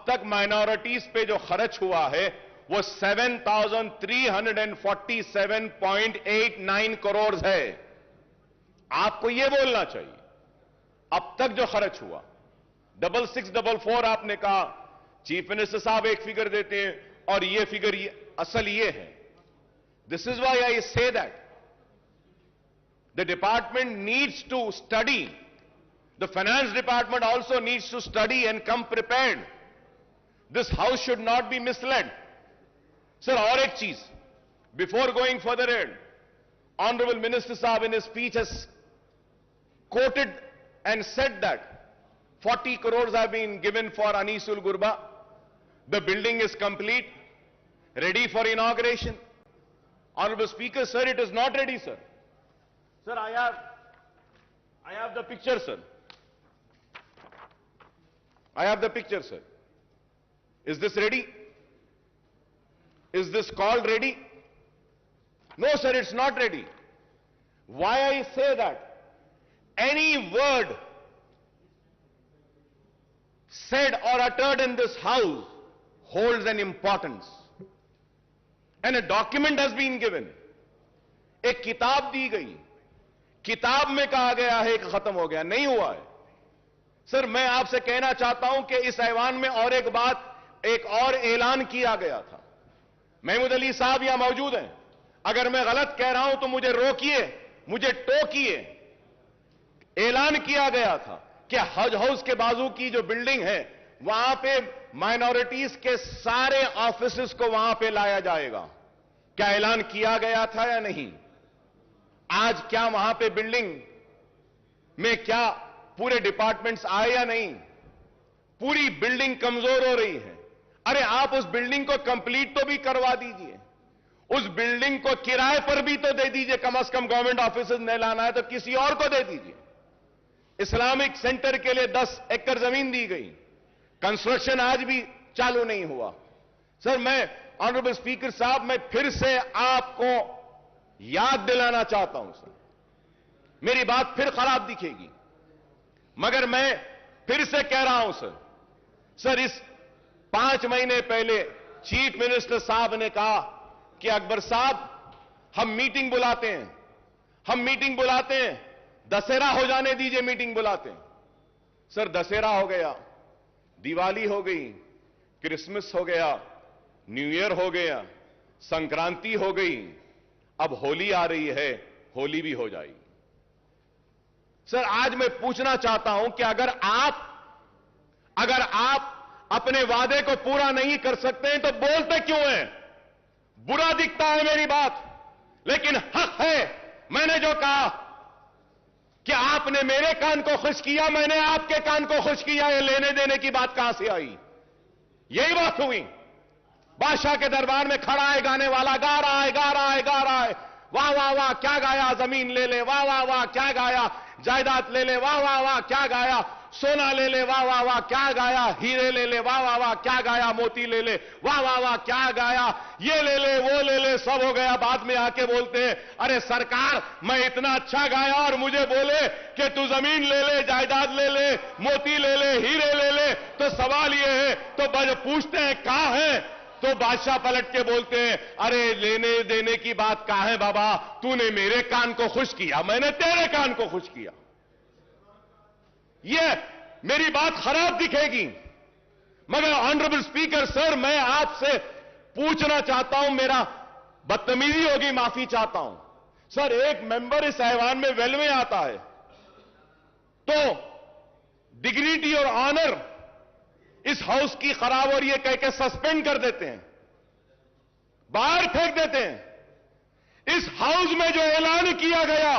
तक माइनॉरिटीज पे जो खर्च हुआ है वो 7,347.89 करोड़ है. आपको ये बोलना चाहिए अब तक जो खर्च हुआ. 6644 आपने कहा, चीफ मिनिस्टर साहब एक फिगर देते हैं और ये फिगर असल ये है. This is why I say that the department needs to study, the finance department also needs to study and come prepared. This house should not be misled. Sir, और एक चीज, before going further ahead, honorable minister sahab in his speech has quoted and said that 40 crores have been given for Anisul Gurba. The building is complete, ready for inauguration. Honorable speaker, sir, it is not ready, sir. Sir, I have the picture, sir. I have the picture, sir. Is this ready? Is this called ready? No, sir, it's not ready. Why I say that? Any word said or uttered in this house holds an importance. And a document has been given. एक किताब दी गई, किताब में कहा गया है कि खत्म हो गया, नहीं हुआ है। सर, मैं आपसे कहना चाहता हूं कि इस ऐवान में और एक बात, एक और ऐलान किया गया था। महमूद अली साहब यहां मौजूद हैं, अगर मैं गलत कह रहा हूं तो मुझे रोकिए, मुझे टोकिए। ऐलान किया गया था कि हज हाउस के बाजू की जो बिल्डिंग है वहां पे माइनॉरिटीज के सारे ऑफिसेस को वहां पे लाया जाएगा। क्या ऐलान किया गया था या नहीं? आज क्या वहां पे बिल्डिंग में क्या पूरे डिपार्टमेंट्स आए या नहीं? पूरी बिल्डिंग कमजोर हो रही है। अरे आप उस बिल्डिंग को कंप्लीट तो भी करवा दीजिए, उस बिल्डिंग को किराए पर भी तो दे दीजिए। कम से कम गवर्नमेंट ऑफिसेज नहीं लाना है तो किसी और को दे दीजिए। इस्लामिक सेंटर के लिए 10 एकड़ जमीन दी गई, कंस्ट्रक्शन आज भी चालू नहीं हुआ। सर, मैं ऑनरेबल स्पीकर साहब, मैं फिर से आपको याद दिलाना चाहता हूं सर, मेरी बात फिर खराब दिखेगी मगर मैं फिर से कह रहा हूं सर, इस 5 महीने पहले चीफ मिनिस्टर साहब ने कहा कि अकबर साहब हम मीटिंग बुलाते हैं, हम मीटिंग बुलाते हैं, दशहरा हो जाने दीजिए, मीटिंग बुलाते हैं। सर, दशहरा हो गया, दिवाली हो गई, क्रिसमस हो गया, न्यू ईयर हो गया, संक्रांति हो गई, अब होली आ रही है, होली भी हो जाएगी। सर, आज मैं पूछना चाहता हूं कि अगर आप अपने वादे को पूरा नहीं कर सकते हैं तो बोलते क्यों हैं? बुरा दिखता है मेरी बात, लेकिन हक है। मैंने जो कहा कि आपने मेरे कान को खुश किया, मैंने आपके कान को खुश किया, ये लेने देने की बात कहां से आई? यही बात हुई। बादशाह के दरबार में खड़ा है गाने वाला, गा रहा है, गा रहा है, गा रहा है, वाह वाह वाह क्या गाया, जमीन ले ले, वाह वाह वाह क्या गाया, जायदाद ले ले, वाह वाह वाह क्या गाया, सोना ले ले, वाह वाह वाह क्या गाया, हीरे ले ले, वाह वाह वाह क्या गाया, मोती ले ले, वाह वाह वाह क्या गाया, ये ले ले, वो ले ले, सब हो गया। बाद में आके बोलते हैं, अरे सरकार मैं इतना अच्छा गाया और मुझे बोले कि तू जमीन ले ले, जायदाद ले ले, मोती ले ले, हीरे ले ले। तो सवाल ये है, तो पूछते हैं कहां है? तो बादशाह पलट के बोलते हैं, अरे लेने देने की बात कहां है बाबा, तूने मेरे कान को खुश किया, मैंने तेरे कान को खुश किया। ये मेरी बात खराब दिखेगी मगर ऑनरेबल स्पीकर सर, मैं आपसे पूछना चाहता हूं, मेरा बदतमीजी होगी, माफी चाहता हूं सर। एक मेंबर इस ऐवान में वेल में आता है तो डिग्निटी और ऑनर इस हाउस की खराब और ये कह के सस्पेंड कर देते हैं, बाहर फेंक देते हैं। इस हाउस में जो ऐलान किया गया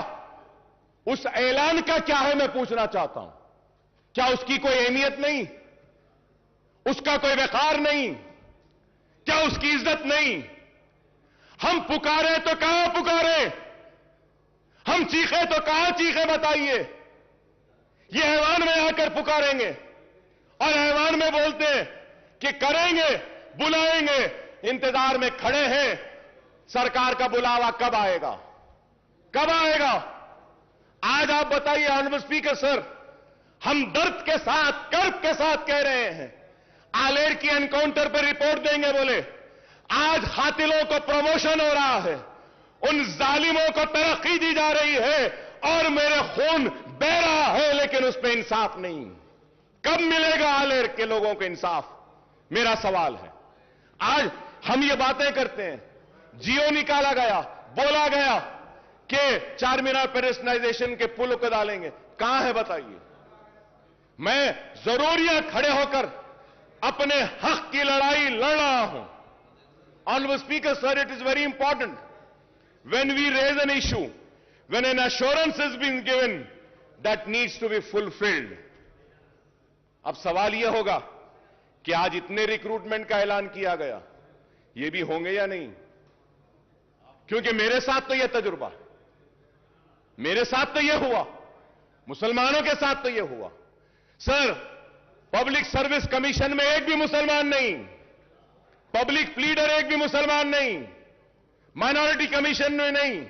उस ऐलान का क्या है, मैं पूछना चाहता हूं। क्या उसकी कोई अहमियत नहीं? उसका कोई वकार नहीं? क्या उसकी इज्जत नहीं? हम पुकारे तो कहां पुकारे, हम चीखे तो कहां चीखे, बताइए। ये ऐवान में आकर पुकारेंगे और ऐवान में बोलते हैं कि करेंगे, बुलाएंगे, इंतजार में खड़े हैं। सरकार का बुलावा कब आएगा, कब आएगा? आज आप बताइए ऑनरेबल स्पीकर सर, हम दर्द के साथ, कर्ब के साथ कह रहे हैं, आलेर की एनकाउंटर पर रिपोर्ट देंगे बोले, आज कातिलों को प्रमोशन हो रहा है, उन जालिमों को तरक्की दी जा रही है और मेरे खून बह रहा है, लेकिन उस पर इंसाफ नहीं। कब मिलेगा आलेर के लोगों को इंसाफ, मेरा सवाल है। आज हम ये बातें करते हैं, जियो निकाला गया, बोला गया कि चारमीनार पेडेस्ट्रियनाइजेशन के पुल को डालेंगे, कहां है बताइए। मैं जरूर यहां खड़े होकर अपने हक की लड़ाई लड़ रहा हूं। Honourable speaker sir, it is very important when we raise an issue, when an assurance has been given, that needs to be fulfilled. अब सवाल यह होगा कि आज इतने रिक्रूटमेंट का ऐलान किया गया, ये भी होंगे या नहीं? क्योंकि मेरे साथ तो यह तजुर्बा, मेरे साथ तो यह हुआ, मुसलमानों के साथ तो यह हुआ। सर, पब्लिक सर्विस कमीशन में एक भी मुसलमान नहीं, पब्लिक प्लीडर एक भी मुसलमान नहीं, माइनॉरिटी कमीशन में नहीं।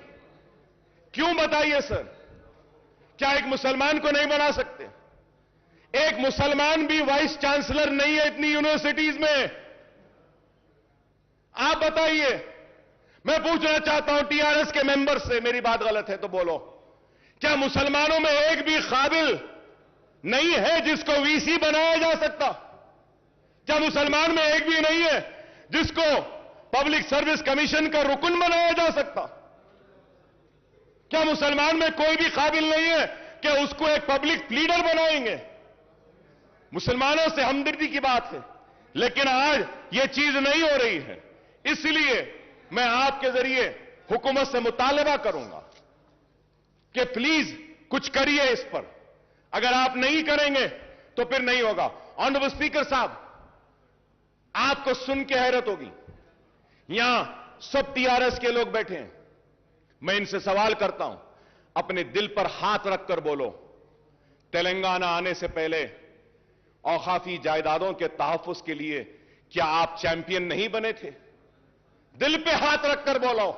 क्यों बताइए सर? क्या एक मुसलमान को नहीं बना सकते? एक मुसलमान भी वाइस चांसलर नहीं है इतनी यूनिवर्सिटीज में। आप बताइए, मैं पूछना चाहता हूं टीआरएस के मेंबर से, मेरी बात गलत है तो बोलो, क्या मुसलमानों में एक भी काबिल नहीं है जिसको वीसी बनाया जा सकता? क्या मुसलमान में एक भी नहीं है जिसको पब्लिक सर्विस कमीशन का रुकन बनाया जा सकता? क्या मुसलमान में कोई भी काबिल नहीं है कि उसको एक पब्लिक लीडर बनाएंगे? मुसलमानों से हमदर्दी की बात है, लेकिन आज यह चीज नहीं हो रही है। इसलिए मैं आपके जरिए हुकूमत से मुतालबा करूंगा कि प्लीज कुछ करिए इस पर। अगर आप नहीं करेंगे तो फिर नहीं होगा। ऑनरेबल स्पीकर साहब, आपको सुन के हैरत होगी, यहां सब टीआरएस के लोग बैठे हैं। मैं इनसे सवाल करता हूं, अपने दिल पर हाथ रखकर बोलो, तेलंगाना आने से पहले औकाफी जायदादों के तहफ्फुज के लिए क्या आप चैंपियन नहीं बने थे? दिल पे हाथ रखकर बोलो,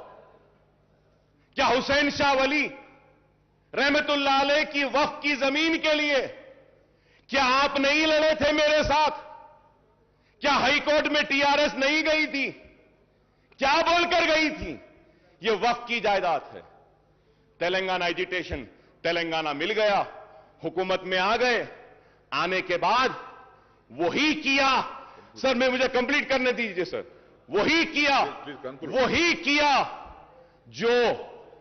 क्या हुसैन शाह वली रहमतुल्लाह अलैह की वक्फ की जमीन के लिए क्या आप नहीं लड़े थे मेरे साथ? क्या हाईकोर्ट में टीआरएस नहीं गई थी? क्या बोलकर गई थी? यह वक्फ की जायदाद है। तेलंगाना एजिटेशन, तेलंगाना मिल गया, हुकूमत में आ गए, आने के बाद वही किया। सर मैं मुझे कंप्लीट करने दीजिए सर। वही किया जो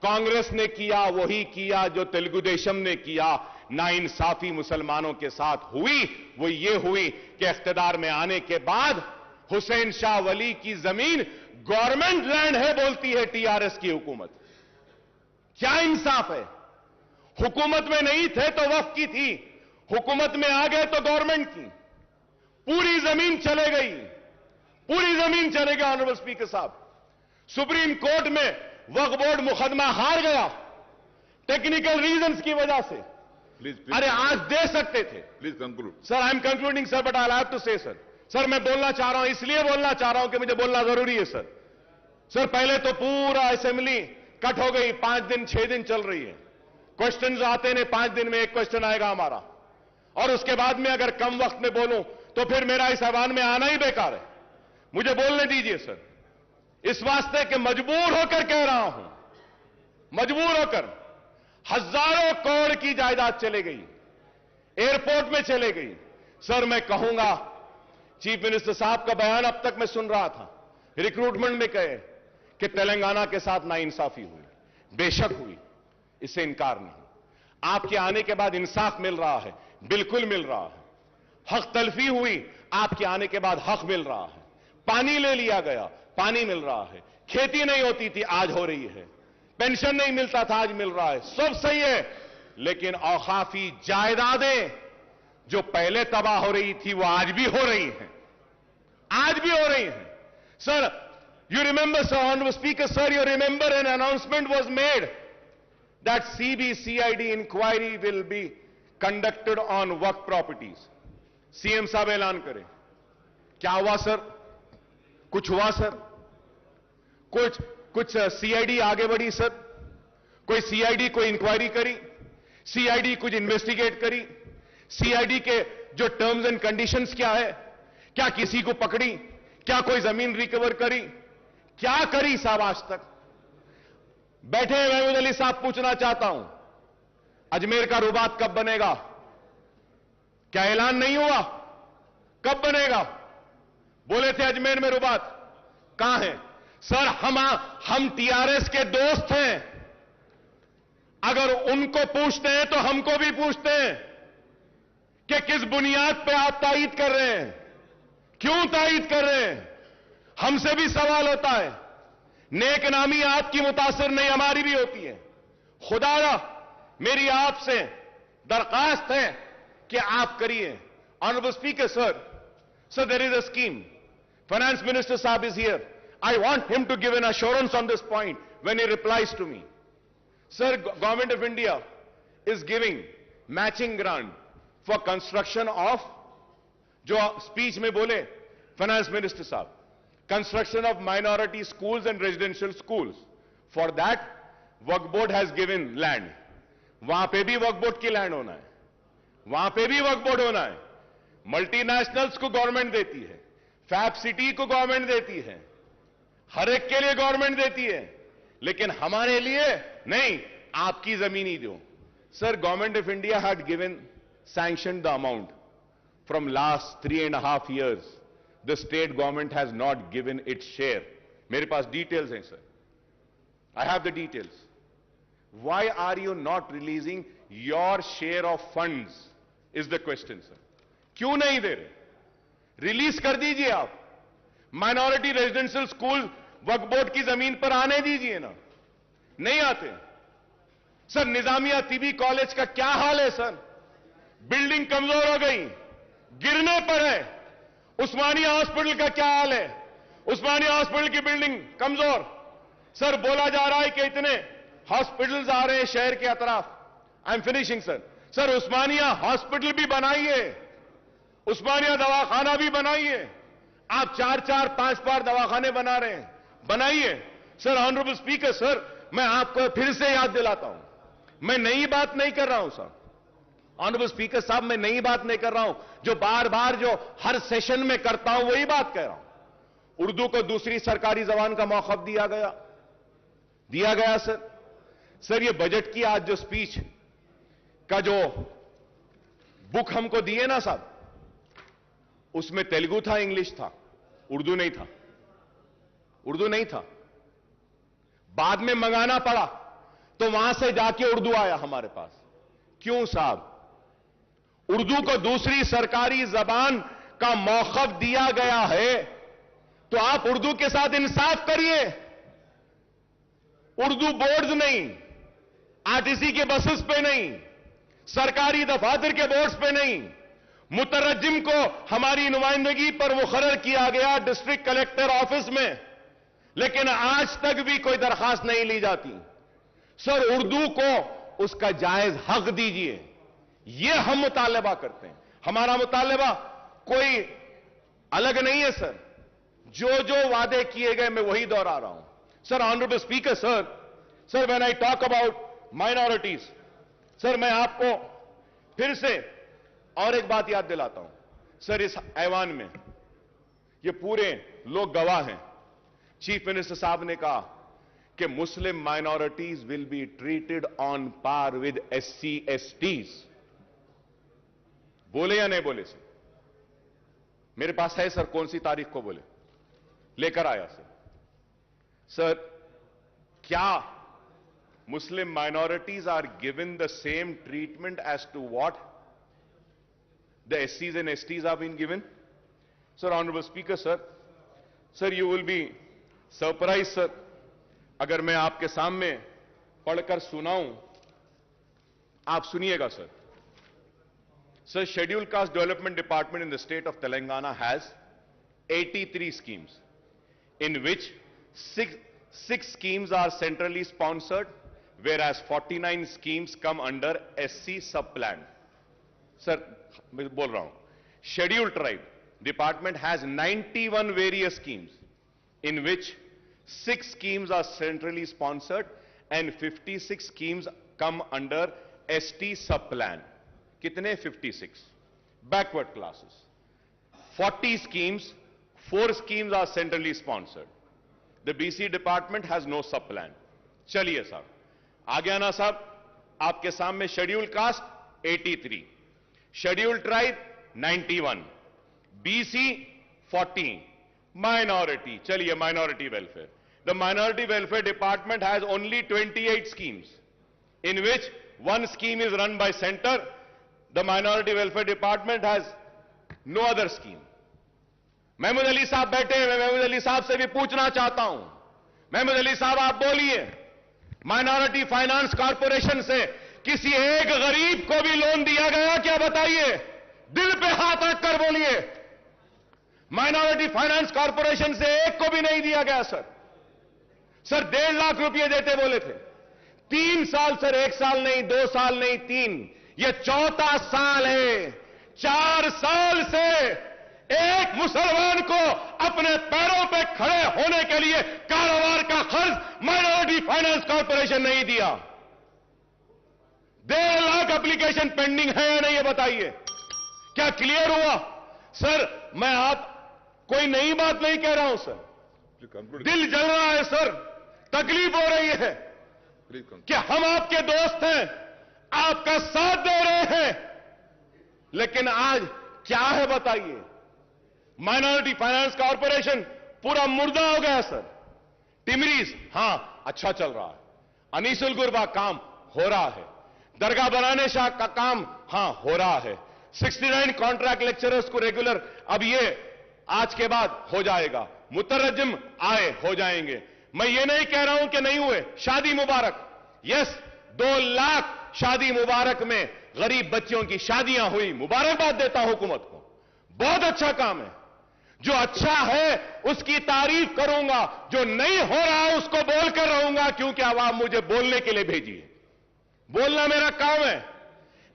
कांग्रेस ने किया, वही किया जो तेलुगु देशम ने किया। नाइंसाफी मुसलमानों के साथ हुई, वो ये हुई कि इख्तिदार में आने के बाद हुसैन शाह वली की जमीन गवर्नमेंट लैंड है बोलती है टीआरएस की हुकूमत। क्या इंसाफ है? हुकूमत में नहीं थे तो वक्फ की थी, हुकूमत में आ गए तो गवर्नमेंट की। पूरी जमीन चले गई, पूरी जमीन चले गई। ऑनरेबल स्पीकर साहब, सुप्रीम कोर्ट में वक्फ बोर्ड मुकदमा हार गया टेक्निकल रीजंस की वजह से। अरे आज दे सकते थे। Please conclude sir, I am concluding sir, but I have to say sir. Sir मैं बोलना चाह रहा हूं, इसलिए बोलना चाह रहा हूं कि मुझे बोलना जरूरी है सर। सर पहले तो पूरा असेंबली कट हो गई, 5 दिन 6 दिन चल रही है। क्वेश्चंस आते ने 5 दिन में एक क्वेश्चन आएगा हमारा, और उसके बाद में अगर कम वक्त में बोलूं तो फिर मेरा इस ऐवान में आना ही बेकार है। मुझे बोलने दीजिए सर, इस वास्ते कि मजबूर होकर कह रहा हूं, मजबूर होकर। हजारों करोड़ की जायदाद चले गई, एयरपोर्ट में चले गई। सर मैं कहूंगा, चीफ मिनिस्टर साहब का बयान अब तक मैं सुन रहा था, रिक्रूटमेंट में कहे कि तेलंगाना के साथ नाइंसाफी हुई, बेशक हुई, इससे इनकार नहीं। आपके आने के बाद इंसाफ मिल रहा है, बिल्कुल मिल रहा है। हक तलफी हुई, आपके आने के बाद हक मिल रहा है। पानी ले लिया गया, पानी मिल रहा है। खेती नहीं होती थी, आज हो रही है। पेंशन नहीं मिलता था, आज मिल रहा है। सब सही है, लेकिन औकाफी जायदादें जो पहले तबाह हो रही थी वो आज भी हो रही हैं, आज भी हो रही हैं। Sir you remember, sir, honorable speaker, sir, you remember an announcement was made that CID inquiry will be conducted on work properties. CM साहब ऐलान करें, क्या हुआ सर? कुछ हुआ सर? कुछ सीआईडी आगे बढ़ी सर? कोई सीआईडी कोई इंक्वायरी करी? सीआईडी कुछ इन्वेस्टिगेट करी? सीआईडी के जो टर्म्स एंड कंडीशंस क्या है? क्या किसी को पकड़ी? क्या कोई जमीन रिकवर करी? क्या करी साहब आज तक? बैठे महमूद अली साहब, पूछना चाहता हूं, अजमेर का रुबात कब बनेगा? क्या ऐलान नहीं हुआ? कब बनेगा? बोले थे अजमेर में रुबात, कहां है? सर हम टीआरएस के दोस्त हैं, अगर उनको पूछते हैं तो हमको भी पूछते हैं कि किस बुनियाद पे आप तायीद कर रहे हैं, क्यों तायीद कर रहे हैं? हमसे भी सवाल होता है। नेक नामी आपकी मुतासिर नहीं, हमारी भी होती है। खुदारा मेरी आपसे दरखास्त है कि आप करिए। Honourable speaker sir there is a scheme, finance minister साहब is here, I want him to give an assurance on this point when he replies to me. Sir, Government of India is giving matching grant for construction of, जो speech में बोले finance minister साहब, construction of minority schools and residential schools. For that, work board has given land. वहां पे भी work board की land होना है, वहां पे भी वक्फ बोर्ड होना है। मल्टीनेशनल्स को गवर्नमेंट देती है, फैब सिटी को गवर्नमेंट देती है, हर एक के लिए गवर्नमेंट देती है, लेकिन हमारे लिए नहीं, आपकी जमीन ही दो। Sir, government of India had given sanction the amount from last 3.5 years. The state government has not given its share. मेरे पास डिटेल्स हैं sir, I have the details. Why are you not releasing your share of funds is the question sir. क्यों नहीं दे रहे? Release कर दीजिए आप। माइनॉरिटी रेजिडेंशियल स्कूल वक्फ बोर्ड की जमीन पर आने दीजिए ना, नहीं आते। सर, निजामिया तिबी कॉलेज का क्या हाल है सर? बिल्डिंग कमजोर हो गई, गिरने पर है। उस्मानिया हॉस्पिटल का क्या हाल है? उस्मानिया हॉस्पिटल की बिल्डिंग कमजोर। सर, बोला जा रहा है कि इतने हॉस्पिटल्स आ रहे हैं शहर के अतराफ। I am finishing sir. Sir, Osmania hospital भी बनाइए, उस्मानिया दवाखाना भी बनाइए। आप 4-4, 5 दवाखाने बना रहे हैं, बनाइए। सर, ऑनरेबल स्पीकर सर, मैं आपको फिर से याद दिलाता हूं, मैं नई बात नहीं कर रहा हूं सर। ऑनरेबल स्पीकर साहब, मैं नई बात नहीं कर रहा हूं, जो बार बार जो हर सेशन में करता हूं वही बात कह रहा हूं। उर्दू को दूसरी सरकारी जबान का मौखफ दिया गया सर। सर, ये बजट की आज जो स्पीच का जो बुक हमको दिए ना साहब, उसमें तेलुगु था, इंग्लिश था, उर्दू नहीं था। उर्दू नहीं था, बाद में मंगाना पड़ा तो वहां से जाके उर्दू आया हमारे पास। क्यों साहब? उर्दू को दूसरी सरकारी जबान का मौखफ दिया गया है तो आप उर्दू के साथ इंसाफ करिए। उर्दू बोर्ड्स नहीं, आरटीसी के बसेस पे नहीं, सरकारी दफातर के बोर्ड्स पे नहीं, मुतरज्जिम को हमारी नुमाइंदगी पर मुकर्रर किया गया डिस्ट्रिक्ट कलेक्टर ऑफिस में, लेकिन आज तक भी कोई दरखास्त नहीं ली जाती। सर, उर्दू को उसका जायज हक दीजिए, यह हम मुतालबा करते हैं। हमारा मुतालबा कोई अलग नहीं है सर, जो जो वादे किए गए मैं वही दोहरा रहा हूं। Sir, honourable speaker sir, when I talk about minorities, sir मैं आपको फिर से और एक बात याद दिलाता हूं। सर, इस ऐवान में ये पूरे लोग गवाह हैं, चीफ मिनिस्टर साहब ने कहा कि Muslim minorities will be treated on par with SC STs। बोले या नहीं बोले सर? मेरे पास है सर, कौन सी तारीख को बोले, लेकर आया सर। सर, क्या Muslim minorities are given the same treatment as to what the SCs and STs have been given? Sir, Honorable Speaker sir, you will be surprised sir, अगर मैं आपके सामने पढ़कर सुनाऊं, आप सुनिएगा sir. Sir, Scheduled Caste Development Department in the state of Telangana has 83 schemes, in which six schemes are centrally sponsored, whereas 49 schemes come under SC sub-plan. Sir, मैं बोल रहा हूं, Scheduled Tribe Department has 91 various schemes, in which 6 schemes are centrally sponsored and 56 schemes come under ST sub-plan. कितने? 56. Backward classes. 40 schemes, 4 schemes are centrally sponsored. The BC department has no sub-plan. चलिए साहब, आ गया ना साहब आपके सामने schedule caste 83, schedule tribe 91, BC 14, minority. चलिए minority welfare. The minority welfare department has only 28 schemes, in which one scheme is run by center. The minority welfare department has no other scheme. Mahmood Ali साहब बैठे हैं, मैं महमूद अली साहब से भी पूछना चाहता हूं। महमूद अली साहब, आप बोलिए, माइनॉरिटी फाइनेंस कॉर्पोरेशन से किसी एक गरीब को भी लोन दिया गया क्या? बताइए, दिल पे हाथ रखकर बोलिए। माइनॉरिटी फाइनेंस कॉर्पोरेशन से एक को भी नहीं दिया गया सर। सर 1.5 लाख रुपए देते बोले थे, 3 साल सर, 1 साल नहीं, 2 साल नहीं, 3, ये 4था साल है। 4 साल से एक मुसलमान को अपने पैरों पे खड़े होने के लिए कारोबार का खर्च माइनॉरिटी फाइनेंस कॉर्पोरेशन नहीं दिया। 1.5 लाख एप्लीकेशन पेंडिंग है या नहीं, ये बताइए। क्या क्लियर हुआ? सर मैं आप कोई नई बात नहीं कह रहा हूं सर, दिल जल रहा है सर, तकलीफ हो रही है कि हम आपके दोस्त हैं, आपका साथ दे रहे हैं, लेकिन आज क्या है बताइए। माइनॉरिटी फाइनेंस कॉर्पोरेशन पूरा मुर्दा हो गया सर। टिमरीज हां अच्छा चल रहा है, अनीसुल गुरबा काम हो रहा है, दरगाह बनाने शाह का काम हां हो रहा है, 69 कॉन्ट्रैक्ट लेक्चरर्स को रेगुलर अब ये आज के बाद हो जाएगा, मुतरज्जिम आए हो जाएंगे। मैं ये नहीं कह रहा हूं कि नहीं हुए, शादी मुबारक, यस 2 लाख शादी मुबारक में गरीब बच्चियों की शादियां हुई, मुबारकबाद देता हूं हुकूमत को, बहुत अच्छा काम है। जो अच्छा है उसकी तारीफ करूंगा, जो नहीं हो रहा है उसको बोलकर रहूंगा, क्योंकि आवाम मुझे बोलने के लिए भेजी है, बोलना मेरा काम है।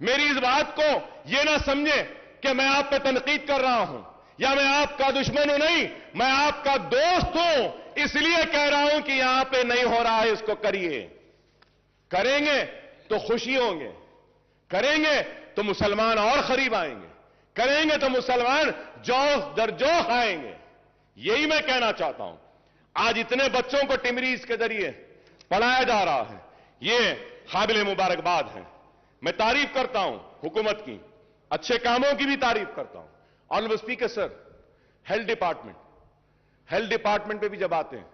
मेरी इस बात को यह ना समझे कि मैं आप पे तनकीद कर रहा हूं या मैं आपका दुश्मन हूं, नहीं, मैं आपका दोस्त हूं, इसलिए कह रहा हूं कि यहां पे नहीं हो रहा है, इसको करिए। करेंगे तो खुशी होंगे, करेंगे तो मुसलमान और करीब आएंगे, करेंगे तो मुसलमान जोश दर जोश आएंगे। यही मैं कहना चाहता हूं। आज इतने बच्चों को टिमरीज के जरिए पढ़ाया जा रहा है, ये काबिल मुबारकबाद है। मैं तारीफ करता हूं हुकूमत की, अच्छे कामों की भी तारीफ करता हूं। Honourable speaker sir, health department पे भी जब आते हैं,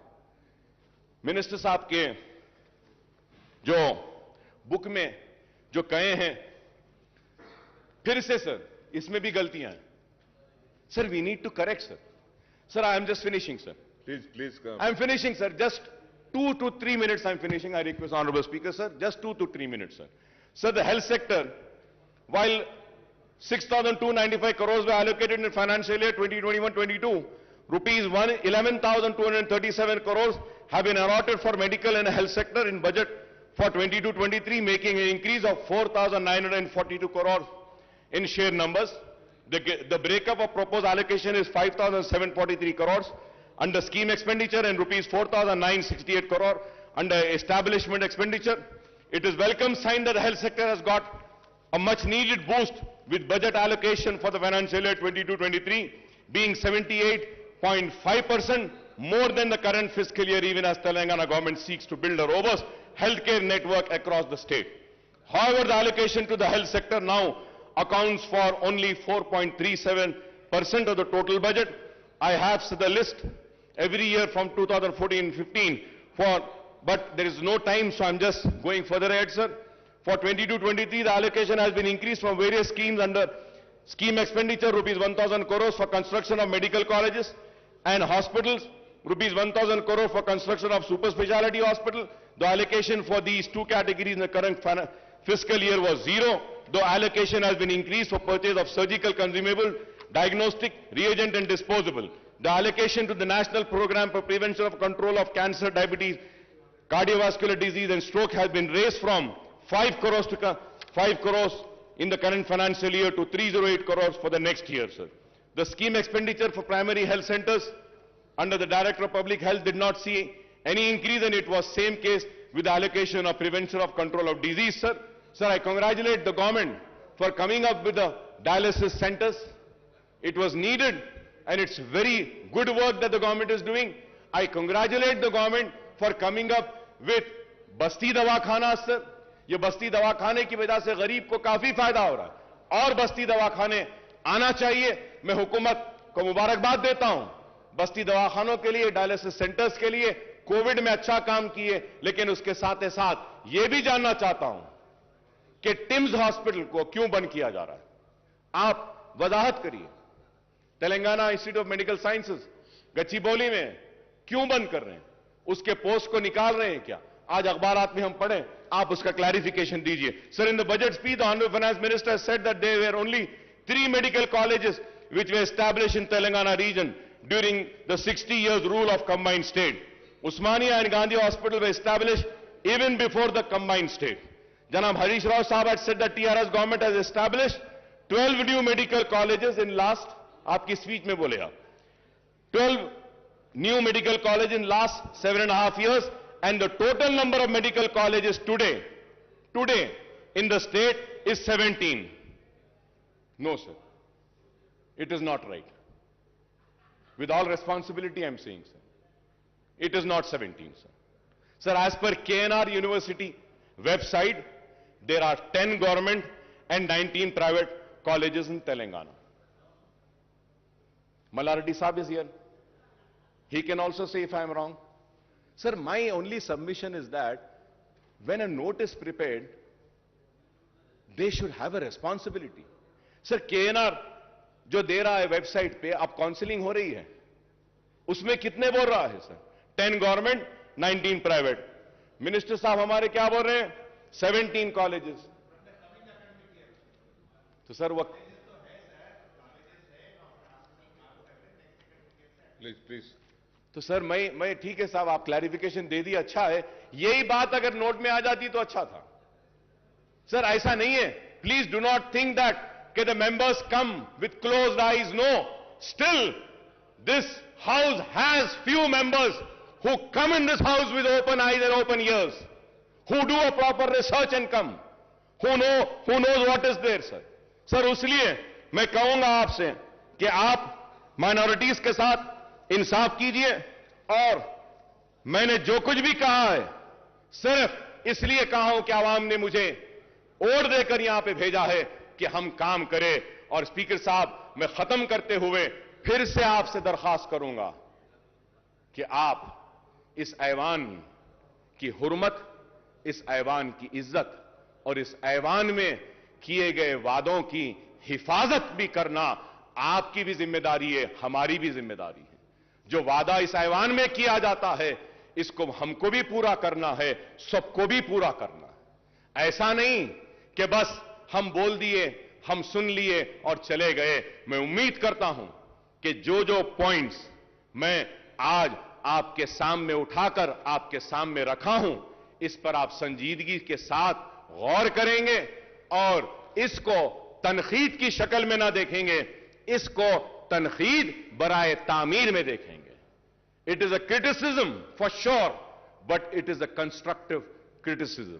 मिनिस्टर साहब के जो बुक में जो कहे हैं, फिर से सर इसमें भी गलतियां हैं sir, we need to correct sir. Sir I am just finishing sir, Please come. I am finishing sir, just 2 to 3 minutes I'm finishing. I request Honorable Speaker sir, just 2 to 3 minutes sir. Sir, the health sector, while 6,295 crores were allocated in financial year 2021-22, rupees 11,237 crores have been allotted for medical and health sector in budget for 22-23, making an increase of 4,942 crores in sheer numbers. The breakup of proposed allocation is 5,743 crores under scheme expenditure and rupees 4,968 crore under establishment expenditure. It is welcome sign that the health sector has got a much needed boost with budget allocation for the financial year 22-23 being 78.5% more than the current fiscal year, even as Telangana government seeks to build a robust healthcare network across the state. However, the allocation to the health sector now accounts for only 4.37% of the total budget. I have the list every year from 2014-15 but there is no time, so I'm just going further ahead, sir. For 22-23, the allocation has been increased from various schemes under scheme expenditure, rupees 1,000 crores for construction of medical colleges and hospitals, rupees 1,000 crores for construction of super speciality hospital. The allocation for these two categories in the current fiscal year was zero, though allocation has been increased for purchase of surgical consumable, diagnostic, reagent and disposable. The allocation to the National Program for Prevention of Control of Cancer, Diabetes, Cardiovascular Disease and Stroke has been raised from 5 crores to 5 crores in the current financial year to 308 crores for the next year, sir. The scheme expenditure for primary health centers under the Director of Public Health did not see any increase, and it was same case with the allocation of prevention of control of disease, sir. Sir, I congratulate the government for coming up with the dialysis centers. It was needed and it's very good work that the government is doing. I congratulate the government for coming up with बस्ती दवाखाना, sir. ये बस्ती दवाखाने की वजह से गरीब को काफी फायदा हो रहा है और बस्ती दवाखाने आना चाहिए. मैं हुकूमत को मुबारकबाद देता हूं बस्ती दवाखानों के लिए, डायलिसिस सेंटर्स के लिए. कोविड में अच्छा काम किए, लेकिन उसके साथ ही साथ यह भी जानना चाहता हूं कि टिम्स हॉस्पिटल को क्यों बंद किया जा रहा है. आप वजाहत करिए. Telangana institute of medical sciences Gachibowli में क्यों बंद कर रहे हैं? उसके पोस्ट को निकाल रहे हैं क्या? आज अखबारात में हम पढ़ें, आप उसका क्लैरिफिकेशन दीजिए. Sir, in the budget speech the honourable finance minister said that there were only 3 medical colleges which were established in Telangana region during the 60 years rule of combined state. Usmania and Gandhi Hospital were established even before the combined state. Janab Harish Rao Sahab had said that TRS government has established 12 new medical colleges in last, आपकी speech में बोले आप, 12 new medical colleges in last 7.5 years, and the total number of medical colleges today in the state is 17. No, sir. It is not right. With all responsibility, I am saying, sir. It is not 17, sir. Sir, as per KNR University website, there are 10 government and 19 private colleges in Telangana. Malardi Saab is here. He can also say if I am wrong. Sir, my only submission is that when a note is prepared, they should have a responsibility. Sir, KNR जो दे रहा है website पे, अब counselling हो रही है, उसमें कितने बोल रहा है सर? 10 government, 19 private. मिनिस्टर साहब हमारे क्या बोल रहे हैं? 17 कॉलेजेस. तो सर वो प्लीज. तो सर मैं ठीक है साहब, आप क्लैरिफिकेशन दे दिए, अच्छा है. यही बात अगर नोट में आ जाती तो अच्छा था. सर ऐसा नहीं है. Please do not think that the members come with closed eyes. No. Still, this house has few members who come in this house with open eyes and open ears, who do a proper research and come, who knows what is there, sir. Sir, उसलिए मैं कहूंगा आपसे कि आप minorities के साथ इंसाफ कीजिए, और मैंने जो कुछ भी कहा है सिर्फ इसलिए कहा हूं कि आवाम ने मुझे वोट देकर यहां पे भेजा है कि हम काम करें. और स्पीकर साहब, मैं खत्म करते हुए फिर से आपसे दरखास्त करूंगा कि आप इस ऐवान की हुर्मत, इस ऐवान की इज्जत और इस ऐवान में किए गए वादों की हिफाजत भी करना आपकी भी जिम्मेदारी है, हमारी भी जिम्मेदारी है. जो वादा इस ऐवान में किया जाता है, इसको हमको भी पूरा करना है, सबको भी पूरा करना है. ऐसा नहीं कि बस हम बोल दिए, हम सुन लिए और चले गए. मैं उम्मीद करता हूं कि जो जो पॉइंट्स मैं आज आपके सामने उठाकर आपके सामने रखा हूं, इस पर आप संजीदगी के साथ गौर करेंगे और इसको तनकीद की शक्ल में ना देखेंगे, इसको तनकीद बराए तामीर में देखेंगे. It is a criticism for sure, but it is a constructive criticism.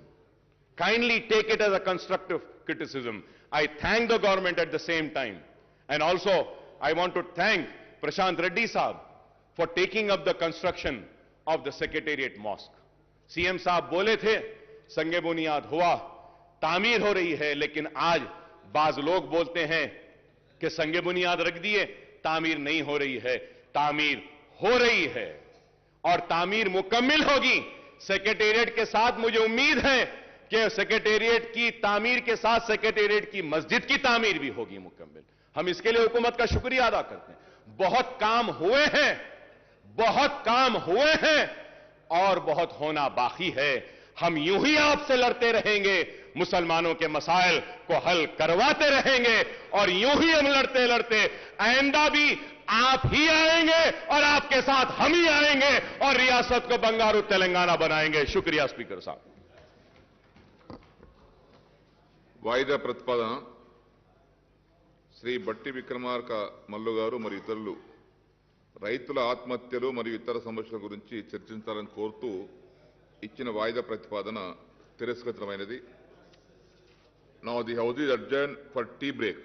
Kindly take it as a constructive criticism. I thank the government at the same time. And also, I want to thank Prashant Reddy Saab for taking up the construction of the Secretariat Mosque. CM साहब बोले थे, संगे बुनियाद हुआ, तामीर हो रही है, लेकिन आज बाज लोग बोलते हैं कि संगे बुनियाद रख दिए, तामीर नहीं हो रही है. तामीर हो रही है और तामीर मुकम्मिल होगी. सेक्रेटेरिएट के साथ मुझे उम्मीद है कि सेक्रेटेरिएट की तामीर के साथ सेक्रेटेरिएट की मस्जिद की तामीर भी होगी मुकम्मल. हम इसके लिए हुकूमत का शुक्रिया अदा करते हैं. बहुत काम हुए हैं, बहुत काम हुए हैं और बहुत होना बाकी है. हम यूं ही आपसे लड़ते रहेंगे, मुसलमानों के मसाइल को हल करवाते रहेंगे और यूं ही हम लड़ते लड़ते आइंदा भी आप ही आएंगे और आपके साथ हम ही आएंगे और रियासत को बंगारू तेलंगाना बनाएंगे. शुक्रिया स्पीकर साहब. వాయిదా ప్రతిపాదన శ్రీ బట్టి విక్రమార్క మల్లు గారు మరియు ఇతరులు రైతుల ఆత్మహత్యలు మరియు ఇతర సమస్యల గురించి చర్చించాలని కోరుతూ ఇచ్చిన వాయిదా ప్రతిపాదన తిరస్కృతమైనది. Now the house is adjourned for tea break.